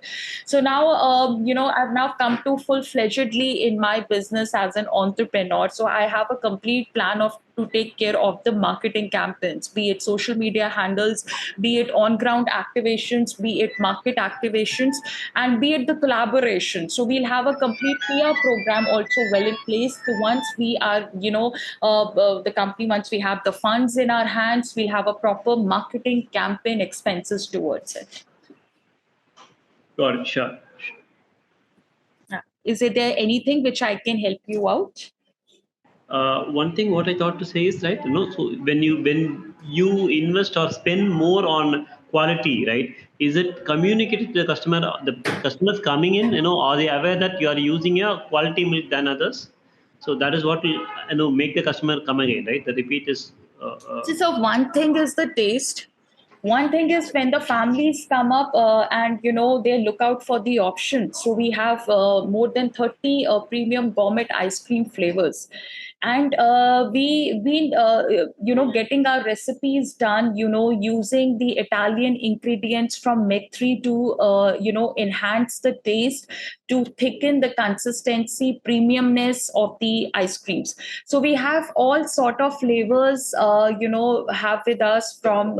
B: So now, I've now come to full-fledgedly in my business as an entrepreneur. So I have a complete plan of to take care of the marketing campaigns, be it social media handles, be it on-ground activations, be it market activations, and be it the collaboration. So we'll have a complete PR program also well in place. So once we are, the company, once we have the funds in our hands, we'll have a proper marketing campaign expenses towards it.
E: Got it. Sure.
B: Is there anything which I can help you out?
E: One thing what I thought to say is, right, so when you invest or spend more on quality, right, is it communicated to the customer? The customers coming in, are they aware that you are using a quality milk than others? So that is what will make the customer come again, right? The repeat is.
B: So one thing is the taste. One thing is when the families come up and they look out for the options. So we have more than 30 premium gourmet ice cream flavors, and we've been getting our recipes done using the Italian ingredients from MEC3 to enhance the taste, to thicken the consistency, premiumness of the ice creams. So we have all sort of flavors have with us, from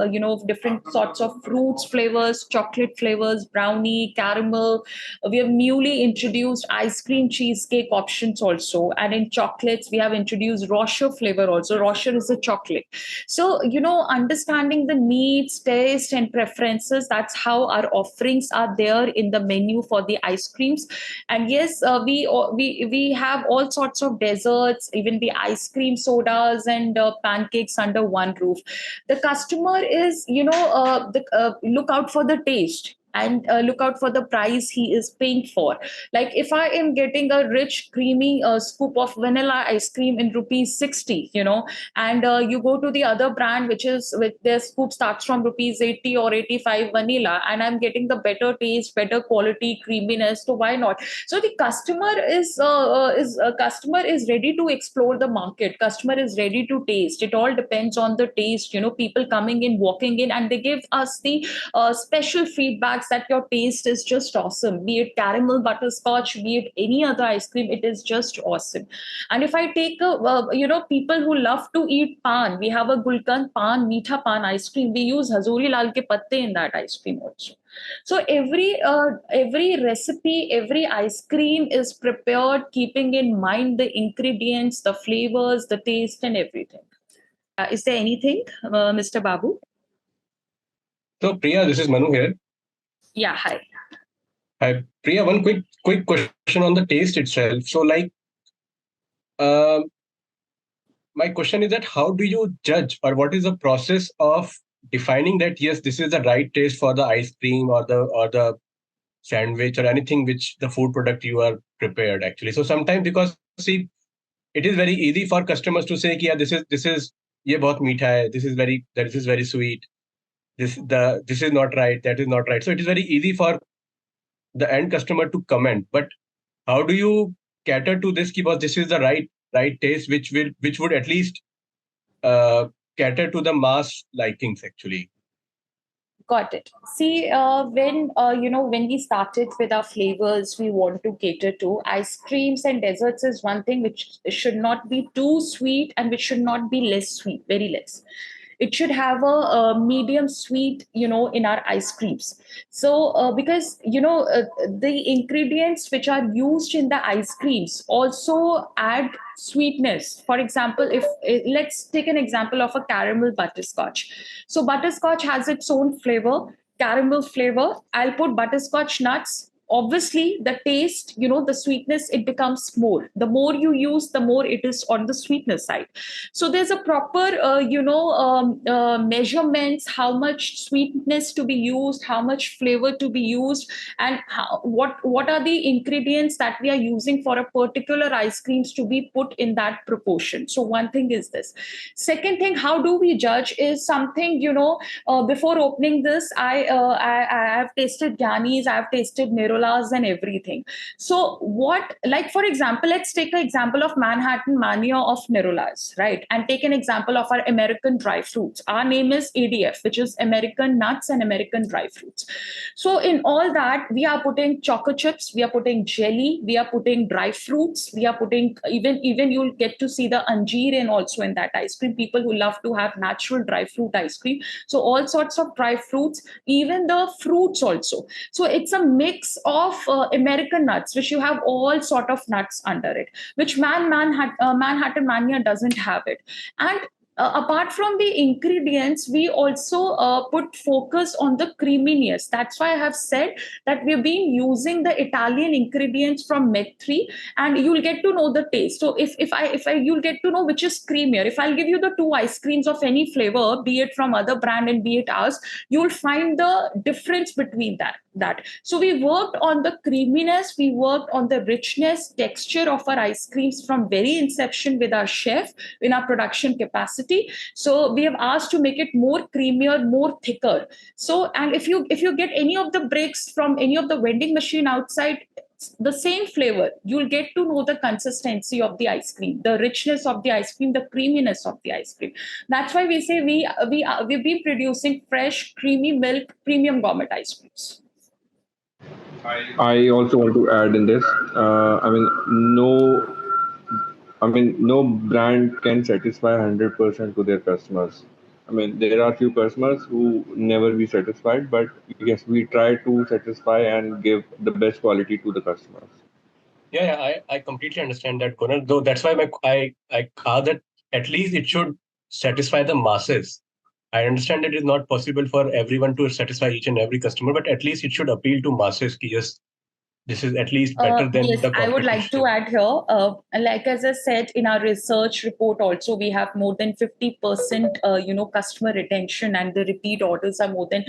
B: different sorts of fruits flavors, chocolate flavors, brownie, caramel. We have newly introduced ice cream cheesecake options also, and in chocolates we have introduced Rocher flavor also. Rocher is a chocolate. So understanding the needs, taste, and preferences, that's how our offerings are there in the menu for the ice creams. And yes, we have all sorts of desserts, even the ice cream sodas and pancakes under one roof. The customer is look out for the taste, and look out for the price he is paying for. Like if I am getting a rich, creamy scoop of vanilla ice cream in rupees 60, and you go to the other brand, which is with their scoop starts from rupees 80 or 85 vanilla, and I'm getting the better taste, better quality, creaminess. So why not? So the customer is ready to explore the market. Customer is ready to taste. It all depends on the taste. People coming in, walking in, and they give us the special feedbacks facts that your taste is just awesome. Be it caramel butterscotch, be it any other ice cream, it is just awesome. And if I take people who love to eat pan, we have a gulkan pan, meetha pan ice cream. We use hazuri lal ke patte in that ice cream also. So every recipe, every ice cream is prepared keeping in mind the ingredients, the flavors, the taste, and everything. Is there anything, Mr. Babu?
F: So Priya, this is Manu here.
B: Yeah, hi.
F: Hi, Priya. One quick question on the taste itself. So, my question is that how do you judge, or what is the process of defining that yes, this is the right taste for the ice cream or the sandwich or anything which the food product you are prepared actually. So sometimes, because see, it is very easy for customers to say, yeah, this is ye bahut meetha hai, this is very sweet, this is not right, that is not right. So it is very easy for the end customer to comment. But how do you cater to this? Because this is the right taste, which would at least cater to the mass likings actually.
B: Got it. See, when we started with our flavors, we want to cater to ice creams and desserts is one thing which should not be too sweet and which should not be less sweet, very less. It should have a medium sweet, in our ice creams. So because, the ingredients which are used in the ice creams also add sweetness. For example, if let's take an example of a caramel butterscotch. So butterscotch has its own flavor, caramel flavor. I'll put butterscotch nuts. Obviously, the taste, the sweetness, it becomes more. The more you use, the more it is on the sweetness side. So there's a proper, measurements, how much sweetness to be used, how much flavor to be used, and what are the ingredients that we are using for a particular ice creams to be put in that proportion. So one thing is this. Second thing, how do we judge is something, before opening this, I have tasted Gyanis, I have tasted Nirolas and everything. So for example, let's take an example of Manhattan Mania of Nirolas, right? And take an example of our American dry fruits. Our name is ADF, which is American Nuts and American Dry Fruits. So in all that, we are putting chocolate chips, we are putting jelly, we are putting dry fruits, we are putting even you'll get to see the anjeer in also in that ice cream. People who love to have natural dry fruit ice cream. So all sorts of dry fruits, even the fruits also. So it's a mix of American nuts, which you have all sort of nuts under it, which Manhattan Mania doesn't have it. And apart from the ingredients, we also put focus on the creaminess. That's why I have said that we've been using the Italian ingredients from Med3, and you'll get to know the taste. So if you'll get to know which is creamier. If I'll give you the two ice creams of any flavor, be it from other brand and be it ours, you'll find the difference between that. So we worked on the creaminess, we worked on the richness, texture of our ice creams from very inception with our chef in our production capacity. So we have asked to make it more creamier, more thicker. So, and if you get any of the bricks from any of the vending machine outside, the same flavor, you'll get to know the consistency of the ice cream, the richness of the ice cream, the creaminess of the ice cream. That's why we say we've been producing fresh, creamy milk, premium gourmet ice creams.
C: I also want to add in this. No brand can satisfy 100% to their customers. There are few customers who never be satisfied, but yes, we try to satisfy and give the best quality to the customers.
F: Yeah, I completely understand that, Kunal. Though that's why I asked that at least it should satisfy the masses. I understand that it is not possible for everyone to satisfy each and every customer, but at least it should appeal to masses. Ki yes, this is at least better than
B: Yes,
F: the
B: I would like to
F: competition.
B: add here, like as I said in our research report also, we have more than 50%, customer retention, and the repeat orders are more than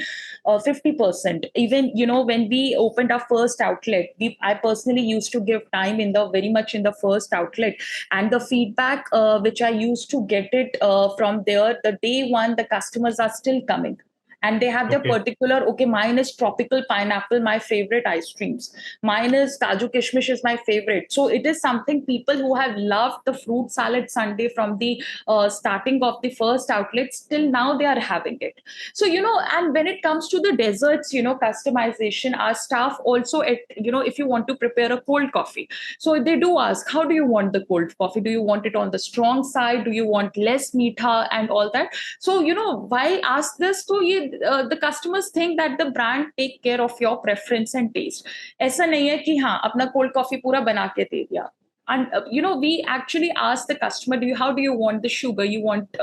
B: 50%. Even, when we opened our first outlet, I personally used to give time very much in the first outlet, and the feedback which I used to get it from there, the day one, the customers are still coming. And they have their particular, okay, mine is tropical pineapple, my favorite ice creams. Mine is Kaju Kishmish is my favorite. So it is something people who have loved the fruit salad sundae from the starting of the first outlets till now, they are having it. So, and when it comes to the desserts, customization, our staff also, if you want to prepare a cold coffee, so they do ask, how do you want the cold coffee? Do you want it on the strong side? Do you want less meetha and all that? So, why ask this? So the customers think that the brand take care of your preference and taste. ऐसा नहीं है कि हाँ अपना cold coffee पूरा बना के दे दिया. And we actually ask the customer, how do you want the sugar? You want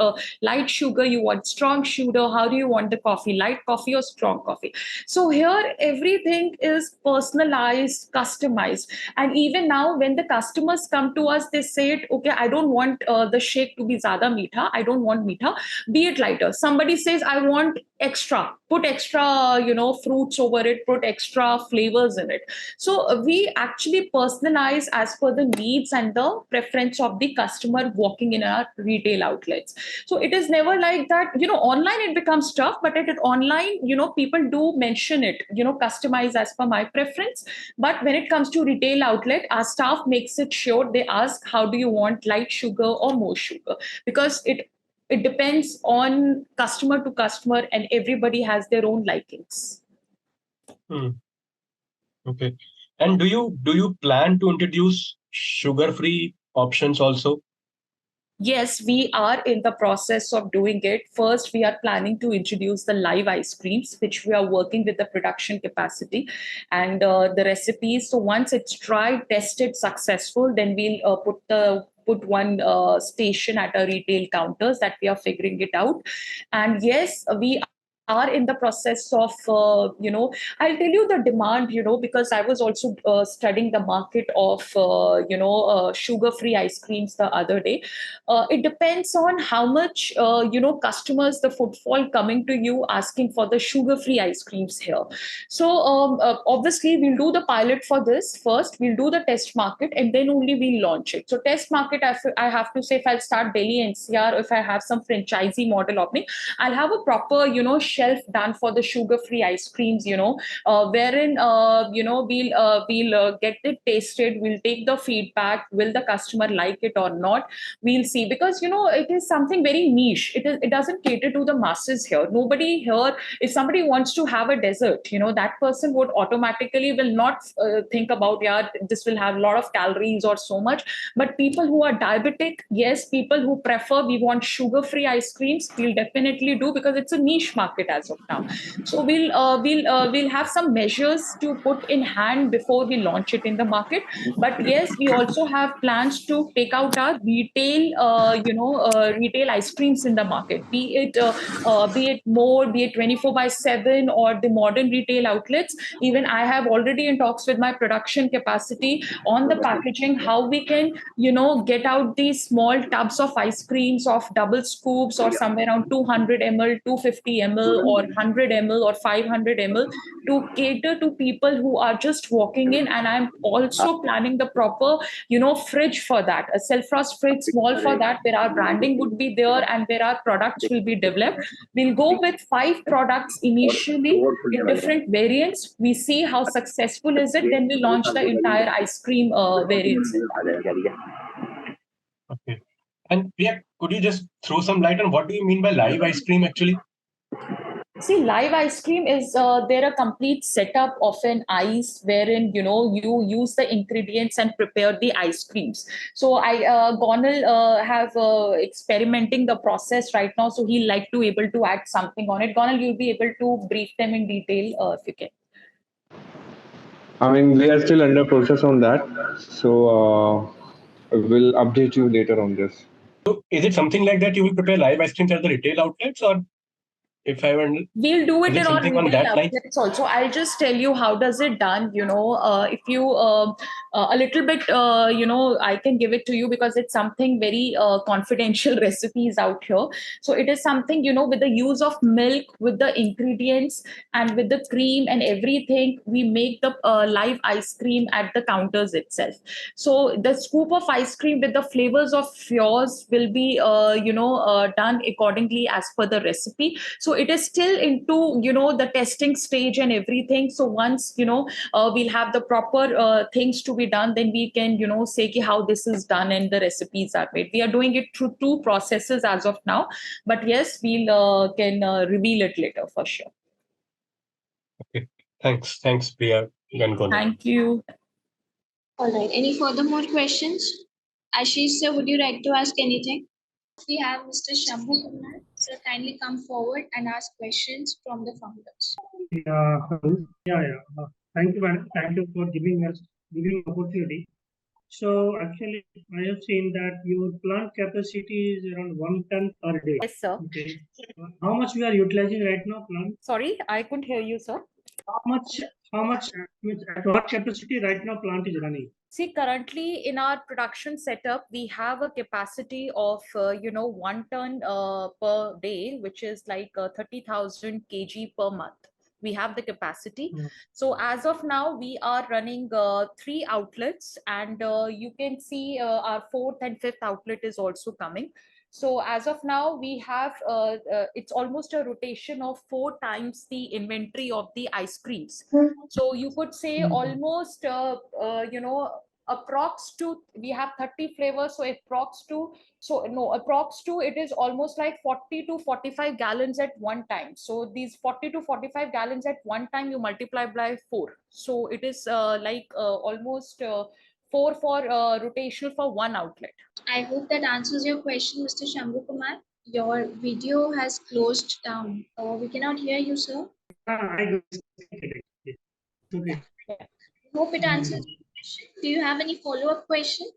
B: light sugar? You want strong sugar? How do you want the coffee? Light coffee or strong coffee? So here everything is personalized, customized. And even now when the customers come to us, they say, okay, I don't want the shake to be zyada meetha. I don't want meetha. Be it lighter. Somebody says, I want extra. Put extra, fruits over it. Put extra flavors in it. So we actually personalize as per the needs and the preference of the customer walking in our retail outlets. So it is never like that, online it becomes tough, but at online, people do mention it, customize as per my preference. But when it comes to retail outlet, our staff makes it sure they ask, how do you want light sugar or more sugar? Because it depends on customer to customer and everybody has their own likings.
F: Okay. And do you plan to introduce sugar-free options also?
B: Yes, we are in the process of doing it. First, we are planning to introduce the live ice creams, which we are working with the production capacity and the recipes. So once it's tried, tested, successful, then we'll put one station at our retail counters that we are figuring it out. And yes, we are in the process of, I'll tell you the demand, because I was also studying the market of, sugar-free ice creams the other day. It depends on how much, customers, the footfall coming to you asking for the sugar-free ice creams here. So obviously we'll do the pilot for this first, we'll do the test market and then only we'll launch it. So test market, I have to say, if I'll start Delhi NCR, if I have some franchisee model opening, I'll have a proper, shelf done for the sugar-free ice creams, wherein, we'll get it tasted, we'll take the feedback, will the customer like it or not? We'll see, because, it is something very niche. It doesn't cater to the masses here. Nobody here, if somebody wants to have a dessert, that person would automatically will not think about, yeah, this will have a lot of calories or so much. But people who are diabetic, yes, people who prefer, we want sugar-free ice creams, we'll definitely do, because it's a niche market as of now. So we'll have some measures to put in hand before we launch it in the market. But yes, we also have plans to take out our retail, retail ice creams in the market, be it more, be it 24/7 or the modern retail outlets. Even I have already in talks with my production capacity on the packaging, how we can, get out these small tubs of ice creams of double scoops or somewhere around 200 ml, 250 ml or 100 ml or 500 ml to cater to people who are just walking in. And I'm also planning the proper, fridge for that, a self-frost fridge small for that, where our branding would be there and where our products will be developed. We'll go with 5 products initially in different variants. We see how successful is it, then we launch the entire ice cream variants.
F: Okay. And could you just throw some light on what do you mean by live ice cream actually?
B: See, live ice cream is there a complete setup of an ice wherein, you use the ingredients and prepare the ice creams. So Gonal have experimenting the process right now. So he'll like to able to add something on it. Gonal, you'll be able to brief them in detail if you can.
C: I mean, we are still under process on that. So we'll update you later on this.
F: So is it something like that you will prepare live ice creams at the retail outlets, or if I were...
B: We'll do it in our
F: something on
B: retail
F: that line?
B: outlets also. I'll just tell you how does it done. If you a little bit, I can give it to you because it's something very confidential recipes out here. So it is something, with the use of milk, with the ingredients and with the cream and everything, we make the live ice cream at the counters itself. So the scoop of ice cream with the flavors of yours will be, done accordingly as per the recipe. So So it is still into, the testing stage and everything. So once, we'll have the proper things to be done, then we can, say how this is done and the recipes are made. We are doing it through 2 processes as of now, but yes, we'll can reveal it later for sure.
F: Okay. Thanks, Priya. You can go now.
B: Thank you.
A: All right. Any further more questions? Ashish sir, would you like to ask anything? We have Mr. Shambhu Kumar. Sir, kindly come forward and ask questions from the founders.
G: Thank you, madam. Thank you for giving opportunity. So actually, I have seen that your plant capacity is around 1 ton per day.
B: Yes, sir.
G: Okay. How much we are utilizing right now, plant?
B: Sorry, I couldn't hear you, sir.
G: How much, at what capacity right now plant is running?
B: See, currently in our production setup, we have a capacity of, 1 ton per day, which is like 30,000 kg per month. We have the capacity. So as of now, we are running 3 outlets, and you can see our 4th and 5th outlet is also coming. So as of now, we have, it's almost a rotation of 4 times the inventory of the ice creams. So you could say almost, approx to, we have 30 flavors. So approx to, it is almost like 40 to 45 gallons at one time. So these 40 to 45 gallons at one time, you multiply by 4. So it is almost 4 for rotational for 1 outlet.
A: I hope that answers your question, Mr. Shambhu Kumar. Your video has closed down. We cannot hear you, sir.
G: I
A: Okay. Hope it answers your question. Do you have any follow-up question?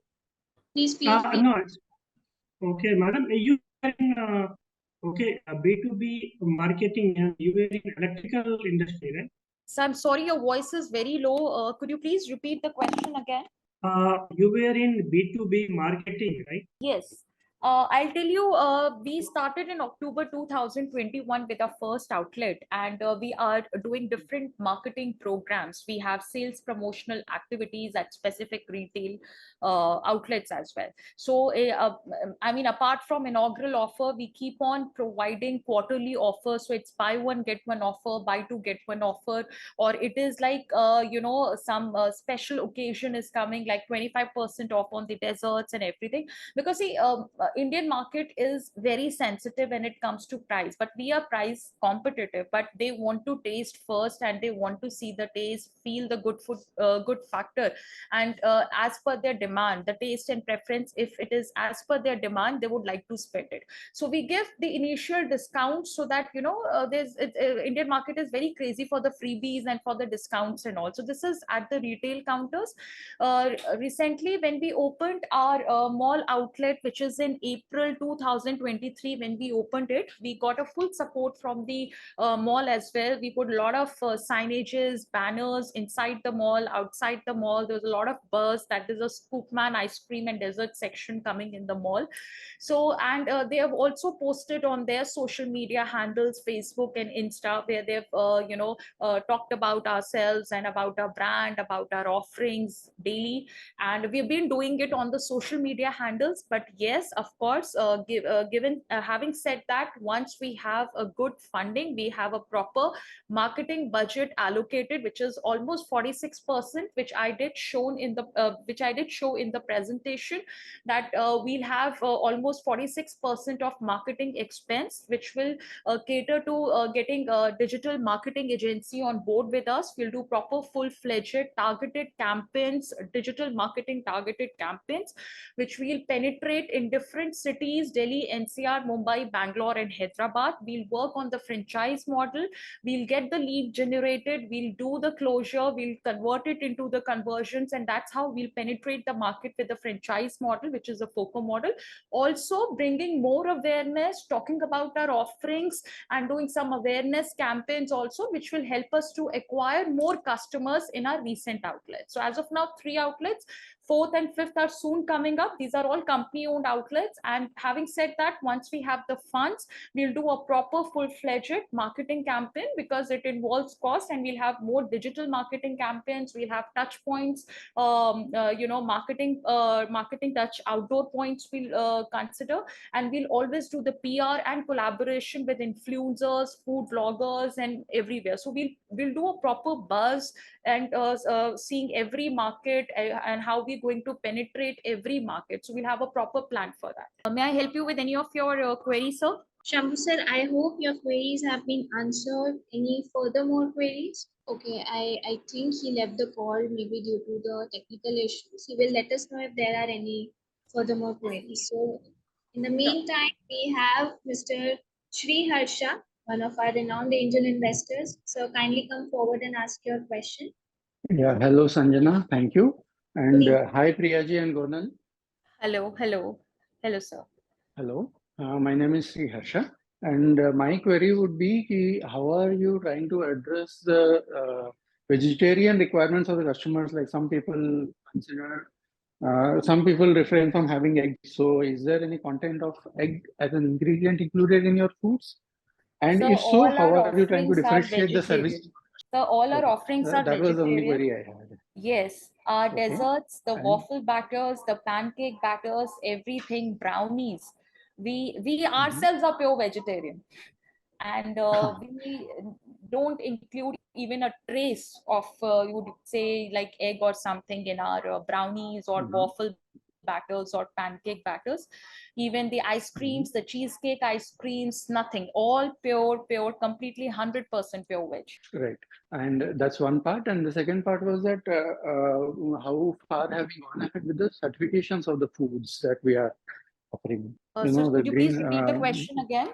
A: Please feel free.
G: No. Okay, madam. You can B2B marketing. You were in electrical industry, right?
B: So I'm sorry, your voice is very low. Could you please repeat the question again?
G: You were in B2B marketing, right?
B: Yes. I'll tell you, we started in October 2021 with our first outlet, and we are doing different marketing programs. We have sales promotional activities at specific retail outlets as well. So, apart from inaugural offer, we keep on providing quarterly offers. So it's buy one, get one offer, buy two, get one offer, or it is like, some special occasion is coming, like 25% off on the desserts and everything. Because see, Indian market is very sensitive when it comes to price, but we are price competitive, but they want to taste first, and they want to see the taste, feel the good food, good factor, and as per their demand, the taste and preference, if it is as per their demand, they would like to spend it. So we give the initial discount, so that Indian market is very crazy for the freebies and for the discounts and all. So this is at the retail counters. Recently, when we opened our mall outlet, which is in April 2023, when we opened it, we got a full support from the mall as well. We put a lot of signages, banners inside the mall, outside the mall. There's a lot of buzz that there's a ScoopMan ice cream and dessert section coming in the mall. So, and they have also posted on their social media handles, Facebook and Insta, where they've talked about ourselves and about our brand, about our offerings daily. And we've been doing it on the social media handles. But yes, of course, given having said that, once we have a good funding, we have a proper marketing budget allocated, which is almost 46%, which I did show in the presentation, that we'll have almost 46% of marketing expense, which will cater to getting a digital marketing agency on board with us. We'll do proper full-fledged targeted campaigns, digital marketing targeted campaigns, which we'll penetrate in different cities: Delhi, NCR, Mumbai, Bangalore, and Hyderabad. We'll work on the franchise model. We'll get the lead generated. We'll do the closure. We'll convert it into the conversions. And that's how we'll penetrate the market with the franchise model, which is a FOCO model. Also bringing more awareness, talking about our offerings, and doing some awareness campaigns also, which will help us to acquire more customers in our recent outlets. So as of now, 3 outlets. Fourth and fifth are soon coming up. These are all company-owned outlets. And having said that, once we have the funds, we'll do a proper full-fledged marketing campaign, because it involves cost, and we'll have more digital marketing campaigns. We'll have touch points, marketing touch outdoor points we'll consider, and we'll always do the PR and collaboration with influencers, food vloggers, and everywhere. So we'll do a proper buzz, and seeing every market, and how we're going to penetrate every market. So we'll have a proper plan for that. May I help you with any of your queries, sir?
A: Shambhu sir, I hope your queries have been answered. Any further more queries? Okay, I think he left the call maybe due to the technical issues. He will let us know if there are any further more queries. So in the meantime, we have Mr. Shri Harsha, one of our renowned angel investors. So kindly come forward and ask your question.
H: Yeah, hello Sanjana, thank you. And hi Priyaji and Gonal.
B: Hello, sir.
H: Hello, my name is Sri Harsha, and my query would be, how are you trying to address the vegetarian requirements of the customers? Like some people consider, some people refrain from having eggs. So is there any content of egg as an ingredient included in your foods? And
B: So
H: if so, how are you trying to
B: offerings are
H: differentiate the service?
B: vegetarian. So all our offerings are
H: That was the only
B: vegetarian.
H: query I had.
B: Yes, our
H: Okay.
B: desserts, the
H: And-
B: waffle batters, the pancake batters, everything, brownies. We ourselves are pure vegetarian, and we don't include even a trace of you would say like egg or something in our brownies or waffle batters or pancake batters. Even the ice creams, the cheesecake ice creams, nothing. All pure, completely 100% pure veg.
H: Right. And that's one part. And the second part was that how far have we gone ahead with the certifications of the foods that we are offering?
B: Sir, could you please repeat the question again?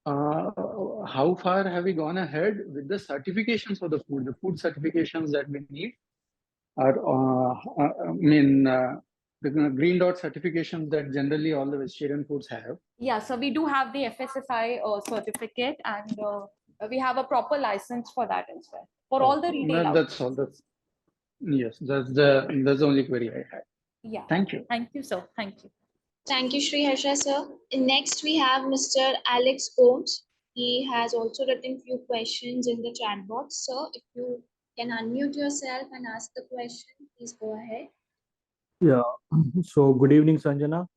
H: How far have we gone ahead with the certifications of the food certifications that we need are, the green dot certifications that generally all the vegetarian foods have.
B: Yeah, so we do have the FSSI certificate, and we have a proper license for that as well, for all the retail
H: That's all. Yes, that's the only query I had.
B: Yeah.
H: Thank you.
B: Thank you, sir. Thank you.
A: Thank you, Shri Harsha, sir. Next, we have Mr. Alex Gomes. He has also written few questions in the chat box. Sir, if you can unmute yourself and ask the question, please go ahead.
I: Yeah. So good evening, Sanjana.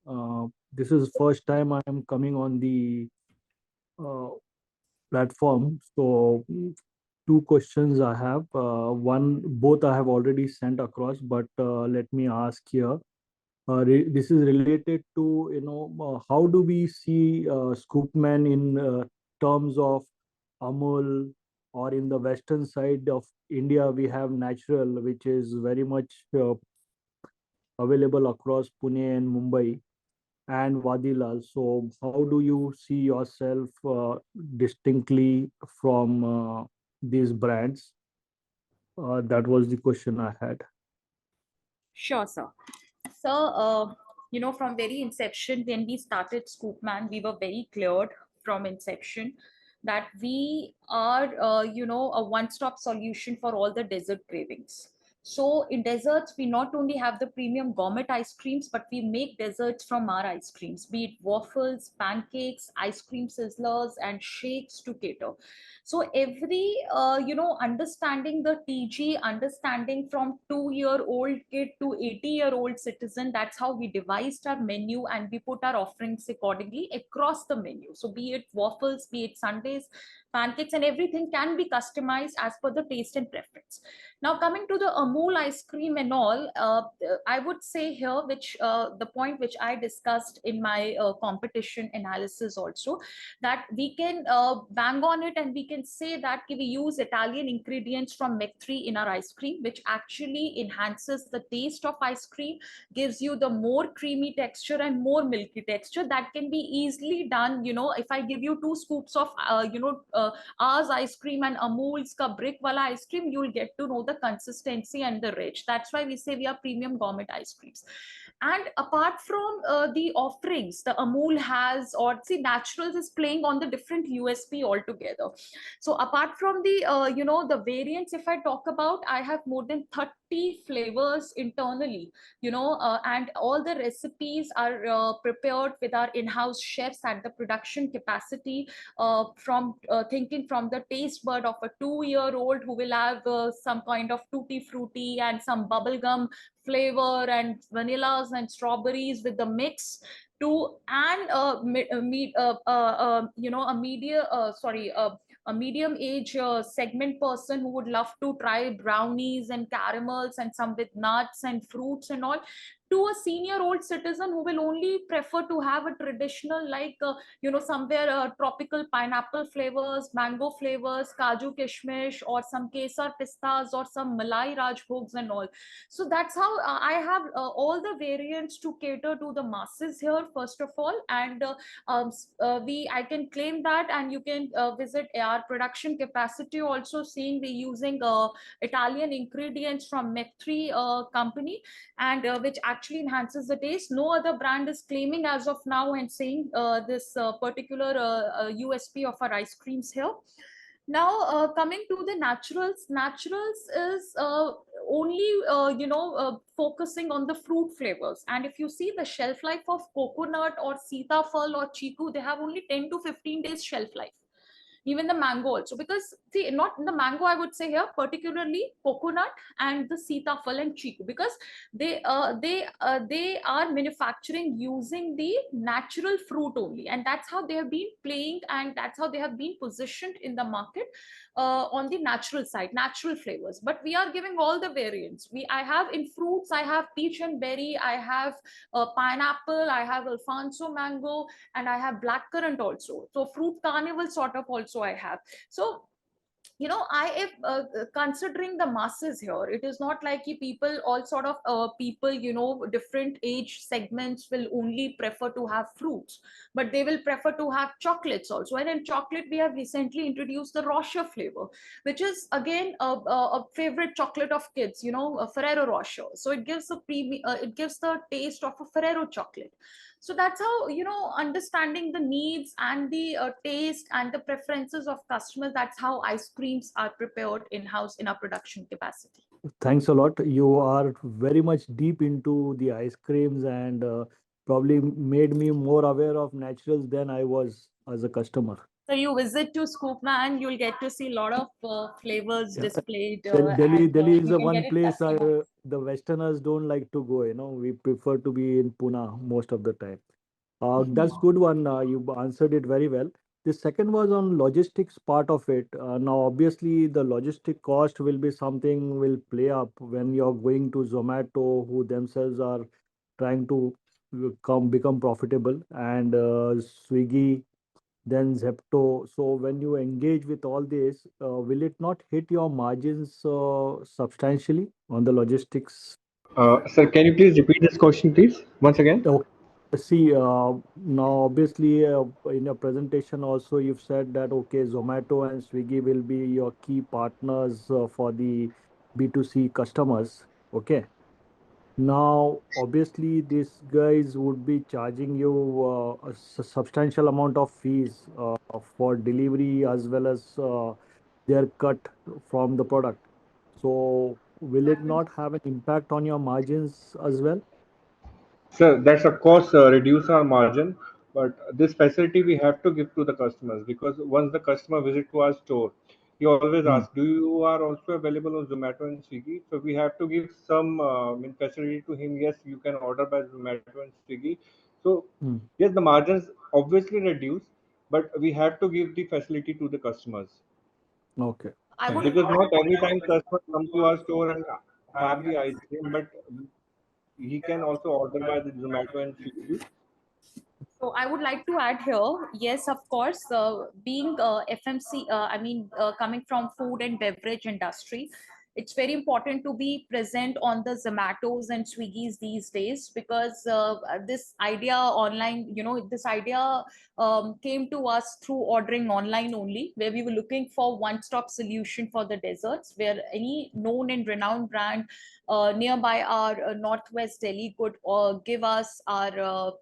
I: This is first time I am coming on the platform. So two questions I have. Both I have already sent across, but let me ask here. This is related to how do we see ScoopMan in terms of Amul, or in the western side of India we have natural, which is very much available across Pune and Mumbai and Vadilal. So how do you see yourself distinctly from these brands? That was the question I had.
B: Sure, sir. So, from very inception, when we started ScoopMan, we were very clear from inception that we are, a one-stop solution for all the dessert cravings. So in desserts, we not only have the premium gourmet ice creams, but we make desserts from our ice creams, be it waffles, pancakes, ice cream sizzlers, and shakes to cater. So every, understanding the TG, understanding from 2-year-old kid to 80-year-old citizen, that's how we devised our menu, and we put our offerings accordingly across the menu. So be it waffles, be it Sundaes, pancakes, and everything can be customized as per the taste and preference. Now coming to the Amul ice cream and all, I would say here, which the point which I discussed in my competition analysis also, that we can bang on it, and we can say that we use Italian ingredients from MEC3 in our ice cream, which actually enhances the taste of ice cream, gives you the more creamy texture and more milky texture. That can be easily done. If I give you 2 scoops of ours ice cream and Amul's ka brick wala ice cream, you will get to know the consistency and the rich. That's why we say we are premium gourmet ice creams. And apart from the offerings the Amul has, or see, Naturals is playing on the different USP altogether. So apart from the the variants, if I talk about, I have more than 30 flavors internally, and all the recipes are prepared with our in-house chefs at the production capacity, from thinking from the taste bud of a 2-year-old who will have some kind of tutti frutti and some bubblegum flavor and vanillas and strawberries with the mix, to and a medium age segment person who would love to try brownies and caramels and some with nuts and fruits and all, to a senior old citizen who will only prefer to have a traditional, like somewhere tropical pineapple flavors, mango flavors, kaju kishmish, or some kesar pistas, or some malai rajbhogs and all. So that's how I have all the variants to cater to the masses here, first of all. And I can claim that, and you can visit our production capacity also, seeing we using Italian ingredients from Mech3 company, and which actually enhances the taste. No other brand is claiming as of now and saying this particular USP of our ice creams here. Now coming to the Naturals is only focusing on the fruit flavors. And if you see the shelf life of coconut or sitafal or chiku, they have only 10 to 15 days shelf life. Even the mango also, because see, not the mango, I would say here particularly coconut and the sitafal and chiku, because they are manufacturing using the natural fruit only, and that's how they have been playing, and that's how they have been positioned in the market, on the natural side, natural flavors. But we are giving all the variants. I have in fruits, I have peach and berry, I have pineapple, I have Alfonso mango, and I have blackcurrant also. So fruit carnival sort of also I have. So I am considering the masses here. It is not like people, all sort of people, different age segments will only prefer to have fruits, but they will prefer to have chocolates also. And in chocolate, we have recently introduced the Rocher flavor, which is again a favorite chocolate of kids, a Ferrero Rocher. So it gives it gives the taste of a Ferrero chocolate. So that's how, understanding the needs and the taste and the preferences of customers, that's how ice creams are prepared in-house in our production capacity.
I: Thanks a lot. You are very much deep into the ice creams, and probably made me more aware of Naturals than I was as a customer.
B: So you visit to ScoopMan, you'll get to see a lot of flavors displayed.
I: Delhi is
B: You
I: the
B: can
I: one
B: get it
I: place
B: customized.
I: the Westerners don't like to go. We prefer to be in Pune most of the time. That's good one. You answered it very well. The second was on logistics part of it. Now, obviously, the logistic cost will be something will play up when you're going to Zomato, who themselves are trying to become profitable, and Swiggy, then Zepto. So when you engage with all this, will it not hit your margins substantially on the logistics?
C: Sir, can you please repeat this question, please, once again?
I: Okay. See, now obviously in your presentation also you've said that okay, Zomato and Swiggy will be your key partners for the B2C customers. Okay. Now, obviously, these guys would be charging you a substantial amount of fees for delivery as well as their cut from the product. So, will it not have an impact on your margins as well?
C: Sir, that's of course reduce our margin, but this facility we have to give to the customers, because once the customer visit to our store, he always
I: Hmm.
C: asks, "Do you are also available on Zomato and Swiggy?" So we have to give some facility to him. Yes, you can order by Zomato and Swiggy. So
I: Hmm.
C: yes, the margins obviously reduce, but we have to give the facility to the customers,
I: Okay.
B: I would
C: because not every time customer come to our store and have the ice cream, but he can also order by the Zomato and Swiggy.
B: So I would like to add here, yes, of course, being FMC, I mean, coming from food and beverage industry, it's very important to be present on the Zomatos and Swiggies these days, because this idea online, this idea came to us through ordering online only, where we were looking for one-stop solution for the desserts, where any known and renowned brand nearby our Northwest Delhi could give us our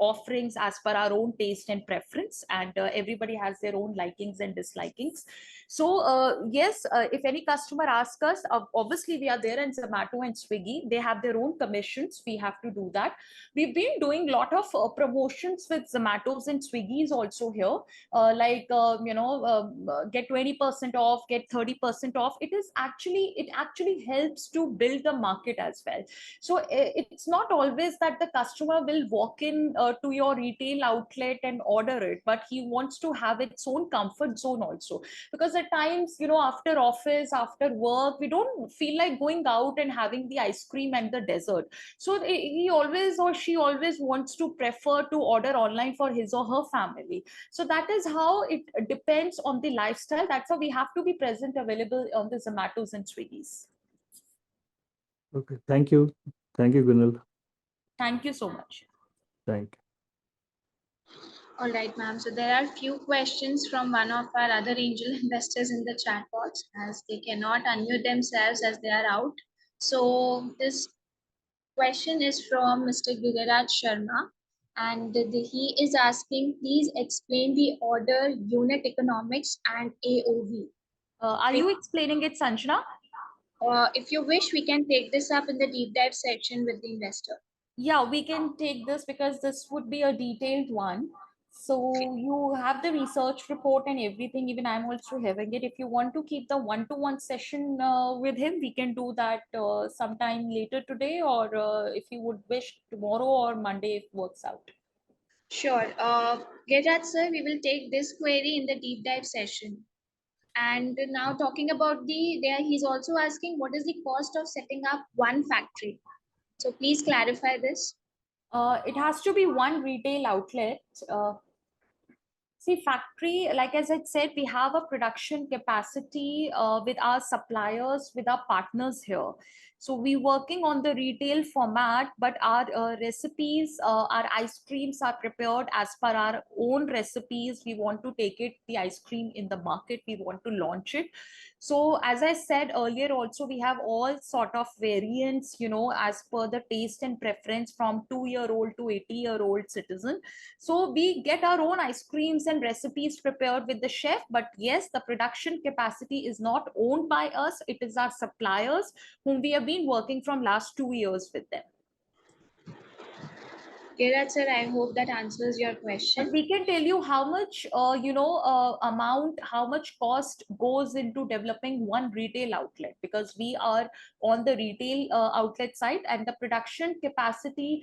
B: offerings as per our own taste and preference, and everybody has their own likings and dislikings. So yes, if any customer asks us, obviously we are there in Zomato and Swiggy. They have their own commissions. We have to do that. We've been doing a lot of promotions with Zomatos and Swiggies also here, get 20% off, get 30% off. It actually helps to build the market as well. So it's not always that the customer will walk in to your retail outlet and order it, but he wants to have its own comfort zone also, because at times, after office, after work, we don't feel like going out and having the ice cream and the dessert. So he always or she always wants to prefer to order online for his or her family. So that is how it depends on the lifestyle. That's how we have to be present, available on the Zomatos and Swiggies.
I: Okay, thank you. Thank you, Gunal.
B: Thank you so much.
I: Thank you.
A: All right, ma'am. So there are few questions from one of our other angel investors in the chat box, as they cannot unmute themselves as they are out. So this question is from Mr. Giriraj Sharma, and he is asking, please explain the order unit economics and AOV.
B: Are you explaining it, Sanjana?
A: If you wish, we can take this up in the deep dive section with the investor.
B: Yeah, we can take this because this would be a detailed one. So you have the research report and everything. Even I'm also having it. If you want to keep the one-to-one session with him, we can do that sometime later today, or if you would wish, tomorrow or Monday, if it works out.
A: Sure. Giriraj sir, we will take this query in the deep dive session. And now talking about he's also asking, what is the cost of setting up one factory? So please clarify this.
B: It has to be one retail outlet. See, factory, like as I said, we have a production capacity with our suppliers, with our partners here. So we're working on the retail format, but our recipes, our ice creams are prepared as per our own recipes. We want to take the ice cream in the market. We want to launch it. So as I said earlier, also we have all sort of variants, as per the taste and preference from 2-year-old to 80-year-old citizen. So we get our own ice creams and recipes prepared with the chef, but yes, the production capacity is not owned by us. It is our suppliers whom we have been working from last 2 years with them.
A: Giriraj sir, I hope that answers your question.
B: But we can tell you how much, amount, how much cost goes into developing one retail outlet, because we are on the retail outlet side, and the production capacity,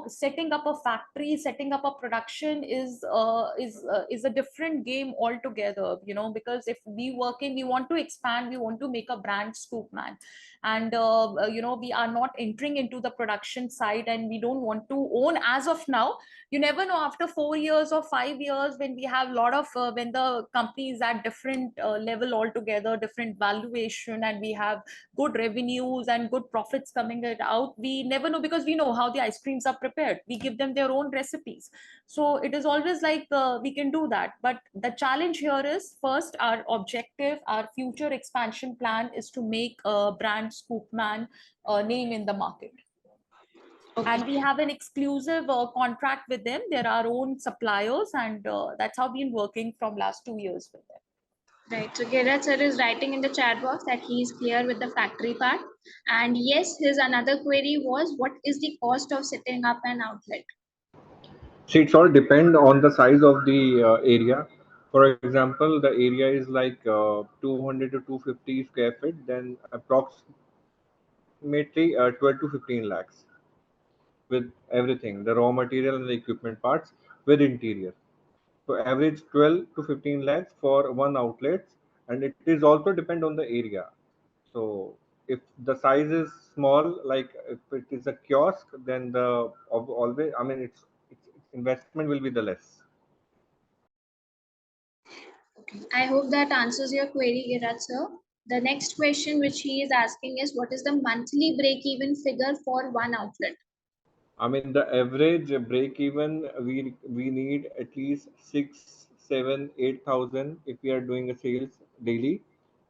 B: setting up a factory, setting up a production is a different game altogether, because if we want to expand, we want to make a brand ScoopMan, and we are not entering into the production side, and we don't want to own as of now. You never know, after 4 years or 5 years, when we have a lot of when the company is at different level altogether, different valuation, and we have good revenues and good profits coming out, we never know, because we know how the ice creams are prepared. We give them their own recipes, so it is always like we can do that. But the challenge here is, first, our objective, our future expansion plan is to make a brand ScoopMan name in the market. Okay. And we have an exclusive contract with them. They're our own suppliers, and that's how we've been working from last 2 years with them.
A: Right. So Giriraj sir is writing in the chat box that he is clear with the factory part. And yes, his another query was, what is the cost of setting up an outlet?
C: See, it's all depend on the size of the area. For example, the area is like 200 to 250 square feet, then approximately 12 to 15 lakhs with everything, the raw material and the equipment parts with interior. So average 12 to 15 lakhs for one outlet, and it is also depend on the area. So if the size is small, like if it is a kiosk, then always, I mean, its investment will be the less.
A: I hope that answers your query, Giriraj sir. The next question which he is asking is, what is the monthly break-even figure for one outlet?
C: I mean, the average break even, we need at least 6, 7, 8,000 if we are doing a sales daily.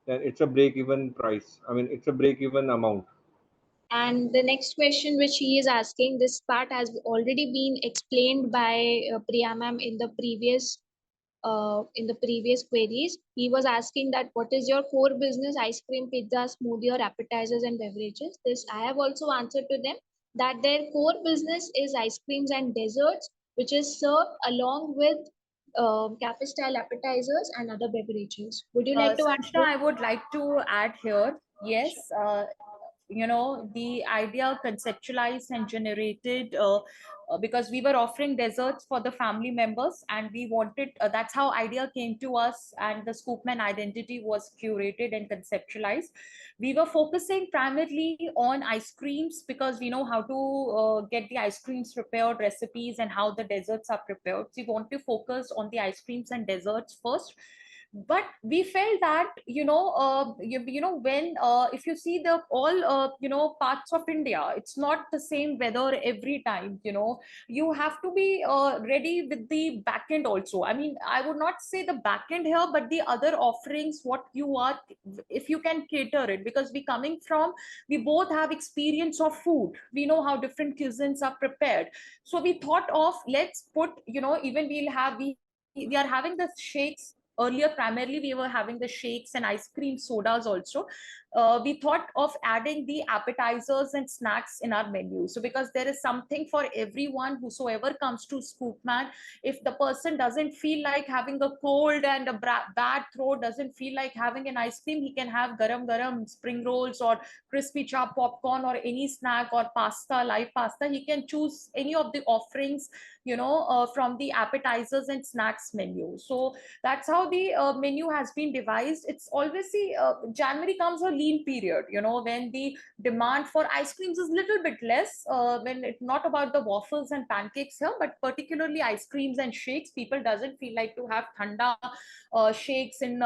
C: Then it's a break even price. I mean, it's a break even amount.
A: And the next question which he is asking, this part has already been explained by Priya ma'am in the previous queries. He was asking that what is your core business, ice cream, pizza, smoothie, or appetizers and beverages? This I have also answered to them that their core business is ice creams and desserts, which is served along with cafe style appetizers and other beverages. Would you like to add?
B: Sanjana, I would like to add here. Yes, the idea conceptualized and generated because we were offering desserts for the family members, and we wanted that's how idea came to us, and the ScoopMan identity was curated and conceptualized. We were focusing primarily on ice creams because we know how to get the ice creams prepared, recipes, and how the desserts are prepared. So we want to focus on the ice creams and desserts first, but we felt that when if you see the all parts of India, it's not the same weather every time. You have to be ready with the back end also. I mean, I would not say the back end here, but the other offerings, what you are, if you can cater it, because we both have experience of food, we know how different cuisines are prepared. So we thought of, let's put, even we are having the shakes. Earlier, primarily, we were having the shakes and ice cream sodas also. We thought of adding the appetizers and snacks in our menu. So because there is something for everyone, whosoever comes to ScoopMan, if the person doesn't feel like having a cold and a bad throat, doesn't feel like having an ice cream, he can have garam spring rolls or crispy chopped popcorn or any snack or pasta, live pasta. He can choose any of the offerings, from the appetizers and snacks menu. So that's how the menu has been devised. It's always the January comes a lean period, when the demand for ice creams is little bit less, when it's not about the waffles and pancakes here, but particularly ice creams and shakes. People doesn't feel like to have thanda shakes in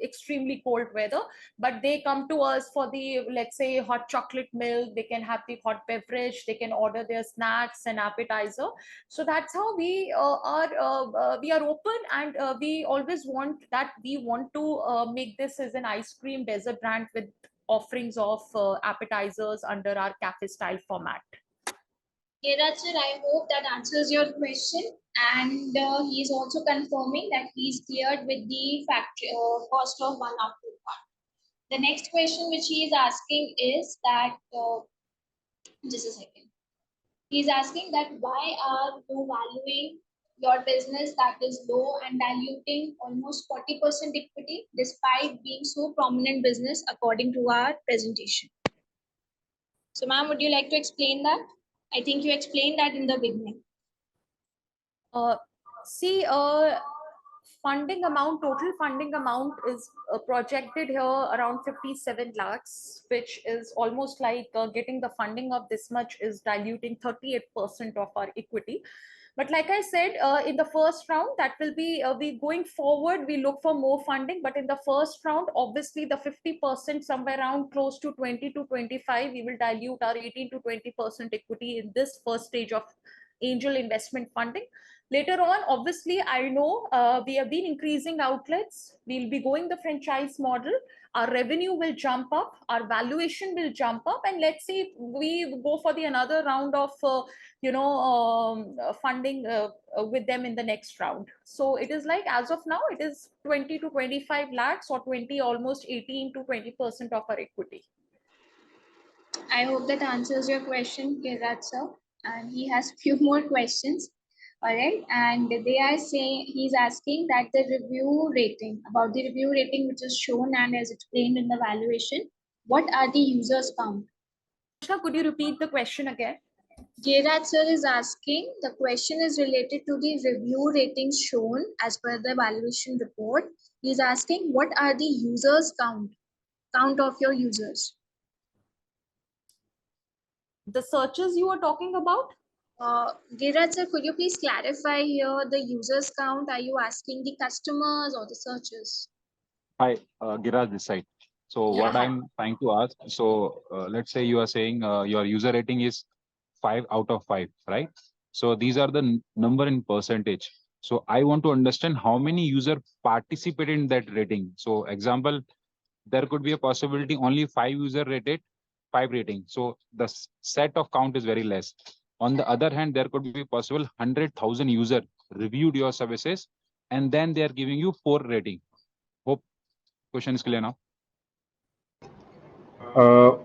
B: extremely cold weather, but they come to us for the, let's say, hot chocolate milk. They can have the hot beverage, they can order their snacks and appetizer. So that's how we are open, and we always want that. We want to make this as an ice cream dessert brand with offerings of appetizers under our cafe style format.
A: Kiraj sir, I hope that answers your question. And he is also confirming that he's cleared with the factory cost of one output part. The next question which he is asking is that, just a second. He's asking that why are you valuing your business that is low and diluting almost 40% equity despite being so prominent business according to our presentation. So ma'am, would you like to explain that? I think you explained that in the beginning.
B: See, total funding amount is projected here around 57 lakhs, which is almost like getting the funding of this much is diluting 38% of our equity. But like I said, in the first round, that will be, we going forward, we look for more funding. But in the first round, obviously the 50%, somewhere around close to 20 to 25, we will dilute our 18 to 20% equity in this first stage of angel investment funding. Later on, obviously, I know we have been increasing outlets. We'll be going the franchise model. Our revenue will jump up. Our valuation will jump up. And let's see, we go for the another round of, funding with them in the next round. So it is like, as of now, it is 20 to 25 lakhs or 20, almost 18 to 20% of our equity.
A: I hope that answers your question, Kiraj sir. And he has few more questions. All right, and they are saying, he's asking that the review rating, about the review rating which is shown and as explained in the valuation, what are the users count?
B: Could you repeat the question again?
A: Jairaj sir is asking, the question is related to the review ratings shown as per the valuation report. He's asking, what are the users count of your users?
B: The searches you are talking about?
A: Giraj sir, could you please clarify here the users count? Are you asking the customers or the searchers?
J: Hi, Giraj this side. So
B: Yeah,
J: what
B: hi.
J: I'm trying to ask, so let's say you are saying your user rating is 5 out of 5, right? So these are the number in percentage. So I want to understand how many user participated in that rating. So example, there could be a possibility only 5 user rated 5 rating. So the set of count is very less. On the other hand, there could be possible 100,000 user reviewed your services and then they are giving you 4 rating. Hope question is clear now.
C: Uh,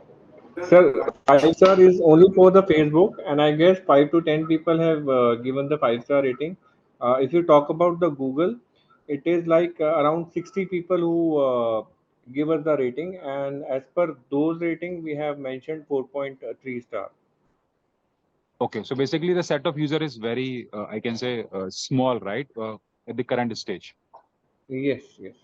C: Sir, 5 star is only for the Facebook, and I guess 5 to 10 people have given the 5 star rating. If you talk about the Google, it is like around 60 people who give us the rating, and as per those rating, we have mentioned 4.3 star.
J: Okay, so basically the set of user is very, I can say, small, right? At the current stage,
C: Yes, yes.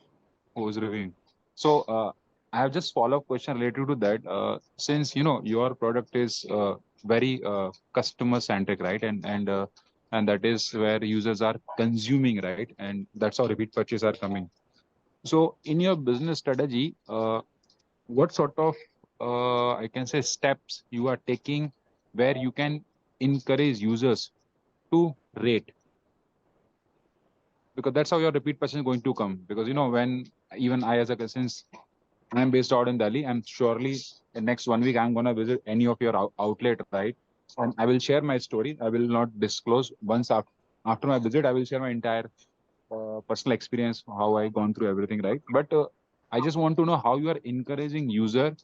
J: who is reviewing. So I have just follow-up question related to that. Since you know your product is very customer centric, right? And that is where users are consuming, right? And that's how repeat purchase are coming. So in your business strategy, what sort of I can say steps you are taking where you can encourage users to rate, because that's how your repeat purchase is going to come. Because you know, when even I as a since I'm based out in Delhi, I'm surely in next 1 week I'm gonna visit any of your outlet, right? And I will share my story. I will not disclose. Once after my visit, I will share my entire personal experience, how I gone through everything, right? But I just want to know how you are encouraging user